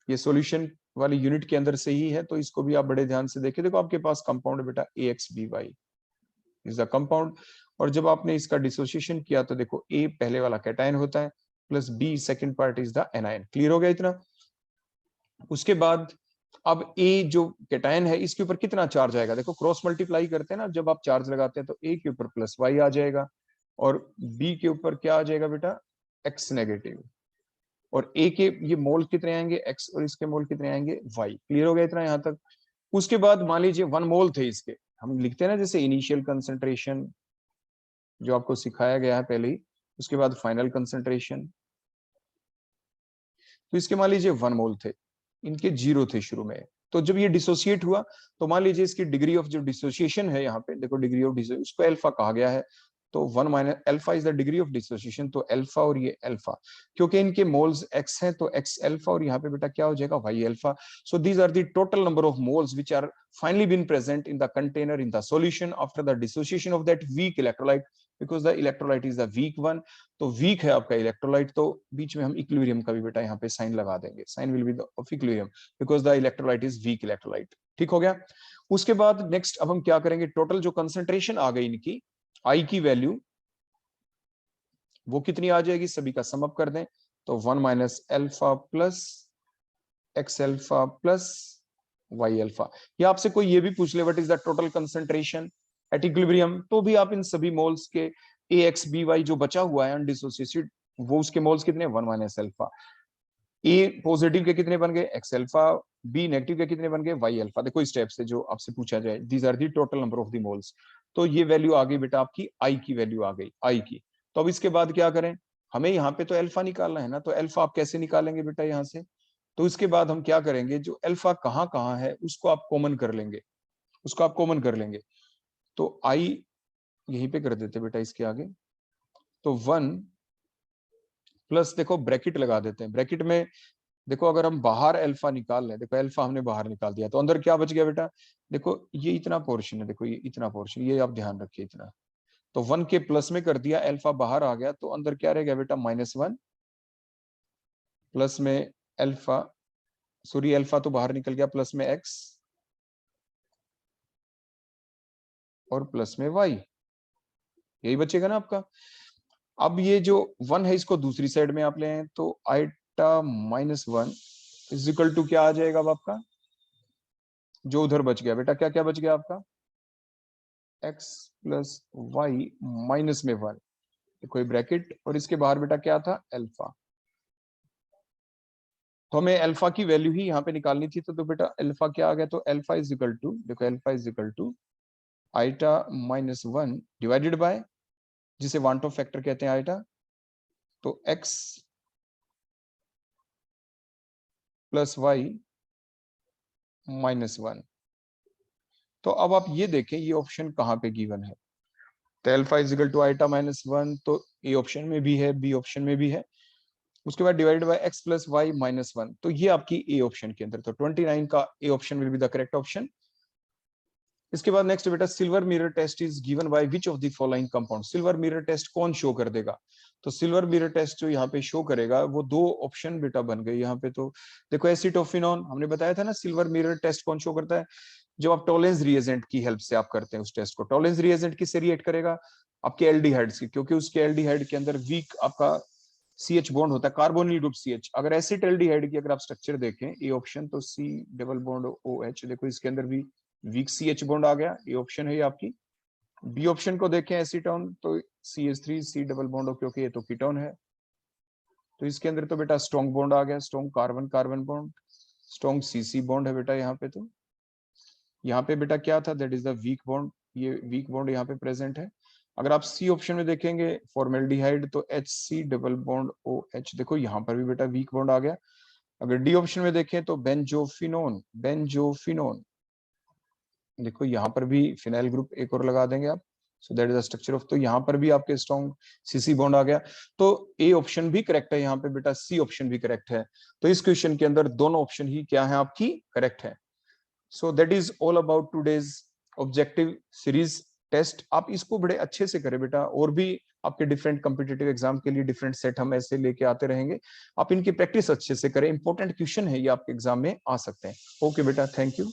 ये सॉल्यूशन वाली यूनिट के अंदर से ही है, तो इसको भी आप बड़े ध्यान से देखें। देखो आपके पास कंपाउंड बेटा AXBY इज द कंपाउंड, और जब आपने इसका डिसोसिएशन किया, तो देखो A पहले वाला कैटायन होता है, plus B second part is the anion. Clear हो गया इतना। उसके बाद अब A जो कैटायन है, इसके ऊपर कितना चार्ज आएगा, देखो क्रॉस मल्टीप्लाई करते हैं ना, जब आप चार्ज लगाते हैं, तो A के ऊपर प्लस Y आ जाएगा, और B के ऊपर क्या आ जाएगा बेटा, X नेगेटिव, और A के ये मोल कितने आएंगे X, और इसके मोल कितने आएंगे Y। क्लियर हो गया इतना यहाँ तक। उसके बाद मान लीजिए 1 मोल थे इसके, हम लिखते हैं ना जैसे इनिशियल कंसंट्रेशन जो आपको सिखाया गया है पहले ही, उसके बाद फाइनल कंसंट्रेशन। तो इसके मान लीजिए 1 मोल थे, इनके 0 थे शुरू में। तो जब ये डिसोसिएट हुआ, तो मान लीजिए इसकी डिग्री ऑफ जो डिसोसिएशन है यहाँ पे, देखो डिग्री ऑफ डिसोसिएशन, उसको अल्फा कहा गया है। तो 1 minus alpha is the degree of dissociation, तो अल्फा और ये अल्फा, क्योंकि इनके मोल्स x है तो x अल्फा और यहाँ पे बेटा क्या हो जाएगा y alpha. So these are the total number of moles which are finally been present in the container in the solution after the dissociation of that weak electrolyte, because the electrolyte is the weak one. तो weak है आपका electrolyte, तो बीच में हम equilibrium का भी बेटा यहाँ पे साइन लगा देंगे, sign will be the of equilibrium because the electrolyte is weak electrolyte. ठीक हो गया. उसके बाद नेक्स्ट अब हम क्या करेंगे, टोटल जो कंसंट्रेशन आ गई इनकी आई की वैल्यू वो कितनी आ जाएगी, सभी का सम अप कर दें. तो 1 minus alpha plus x alpha plus y alpha. या आपसे कोई ये भी पूछ ले what is the total concentration at equilibrium, तो भी आप इन सभी मोल्स के ए एक्स बी वाई जो बचा हुआ है अनडिसोसिएटेड, वो उसके मोल्स कितने 1 माइनस अल्फा. ए पॉजिटिव के कितने बन गए एक्स अल्फा, बी नेगेटिव के कितने बन गए वाई अल्फा. देखो इस टाइप से जो आपसे पूछा जाए, these are the total number of the moles. तो ये वैल्यू आ गई बेटा आपकी आई की वैल्यू आ गई आई की. तो अब इसके बाद क्या करें, हमें यहाँ पे तो अल्फा निकालना है ना, तो अल्फा आप कैसे निकालेंगे बेटा यहाँ से. तो इसके बाद हम क्या करेंगे, जो अल्फा कहाँ है उसको आप कॉमन कर लेंगे, उसको आप कॉमन कर लेंगे. तो आई यहीं पे कर देते बेटा इसके आगे. तो 1 प्लस देखो ब्रैकेट लगा देते हैं, ब्रैकेट में देखो अगर हम बाहर अल्फा निकाल लें, देखो अल्फा हमने बाहर निकाल दिया तो अंदर क्या बच गया बेटा, देखो ये इतना पोर्शन है, देखो ये इतना पोर्शन, ये आप ध्यान रखिए इतना. तो 1 के प्लस में कर दिया, अल्फा बाहर आ गया, तो अंदर क्या रह गया बेटा -1 प्लस में अल्फा, सॉरी अल्फा तो बाहर निकल गया, प्लस में एक्स और प्लस में वाई, यही बचेगा ना आपका. अब ये जो 1 है इसको दूसरी साइड में आप ले आए, तो आइटा -1 इज इक्वल टू क्या आ जाएगा अब आपका, जो उधर बच गया बेटा, क्या क्या बच गया आपका x प्लस वाई माइनस में 1, कोई ब्रैकेट, और इसके बाहर बेटा क्या था अल्फा. तो हमें अल्फा की वैल्यू ही यहाँ पे निकालनी थी, तो बेटा अल्फा क्या आ गया, तो अल्फा इज इक्वल टू, देखो alpha is equal to eta -1 divided by, जिसे वांट ऑफ फैक्टर कहते हैं आइटा, तो x प्लस वाई -1. तो अब आप ये देखें ये ऑप्शन कहाँ पे गिवन है, तो alpha is equal to eta -1, तो ए ऑप्शन में भी है, बी ऑप्शन में भी है. उसके बाद divided by x plus y -1, तो ये आपकी ए ऑप्शन के अंदर, तो 29 का A option will be the correct option. इसके बाद नेक्स्ट बेटा, silver mirror test is given by which of the following compound. Silver mirror test कौन शो कर देगा, तो सिल्वर मिरर टेस्ट जो यहाँ पे शो करेगा वो दो ऑप्शन बेटा बन गए यहाँ पे. तो देखो एसिटोफिनॉन, हमने बताया था ना सिल्वर मिरर टेस्ट कौन शो करता है, जो आप टॉलेंस रिएजेंट की हेल्प से आप करते हैं उस टेस्ट को. टॉलेंस रिएजेंट किससे रिएक्ट करेगा, आपके एल्डिहाइड्स की, क्योंकि उसके एल्डिहाइड के अंदर वीक आपका CH बॉन्ड होता है, कार्बोनिल ग्रुप CH. अगर एसिटाल्डिहाइड की अगर आप स्ट्रक्चर देखें ए ऑप्शन, तो C डबल बॉन्ड OH, देखो इसके अंदर भी वीक CH बॉन्ड आ गया, ये ऑप्शन है आपकी. बी ऑप्शन को देखें एसीटोन, तो CH3 C डबल बॉन्ड, क्योंकि ये तो कीटोन है. तो इसके अंदर तो बेटा स्ट्रॉन्ग बॉन्ड आ गया, strong carbon carbon bond, strong CC bond है बेटा यहाँ पे. तो यहाँ पे बेटा क्या था, that is the weak bond, ये वीक बॉन्ड यहाँ पे प्रेजेंट है. अगर आप सी ऑप्शन में देखेंगे फॉर्मेल्डिहाइड, तो HC डबल बॉन्ड OH, देखो यहाँ पर भी बेटा वीक बॉन्ड आ गया. अगर डी ऑप्शन में देखें तो बेंजोफिनोन, बेंजोफिनोन, देखो यहाँ पर भी फिनाइल ग्रुप एक और लगा देंगे आप, सो that is the structure of, तो यहाँ पर भी आपके स्ट्रॉन्ग CC बॉन्ड आ गया. तो ए ऑप्शन भी करेक्ट है यहाँ पे बेटा, सी ऑप्शन भी करेक्ट है. तो इस क्वेश्चन के अंदर दोनों ऑप्शन ही क्या है आपकी करेक्ट है. So that is all about today's objective series test. आप इसको बड़े अच्छे से करें बेटा, और भी आपके डिफरेंट कॉम्पिटिटिव एग्जाम के लिए डिफरेंट सेट हम ऐसे लेके आते रहेंगे. आप इनकी प्रैक्टिस अच्छे से करें, इंपॉर्टेंट क्वेश्चन है ये आपके एग्जाम में आ सकते हैं. ओके बेटा, थैंक यू.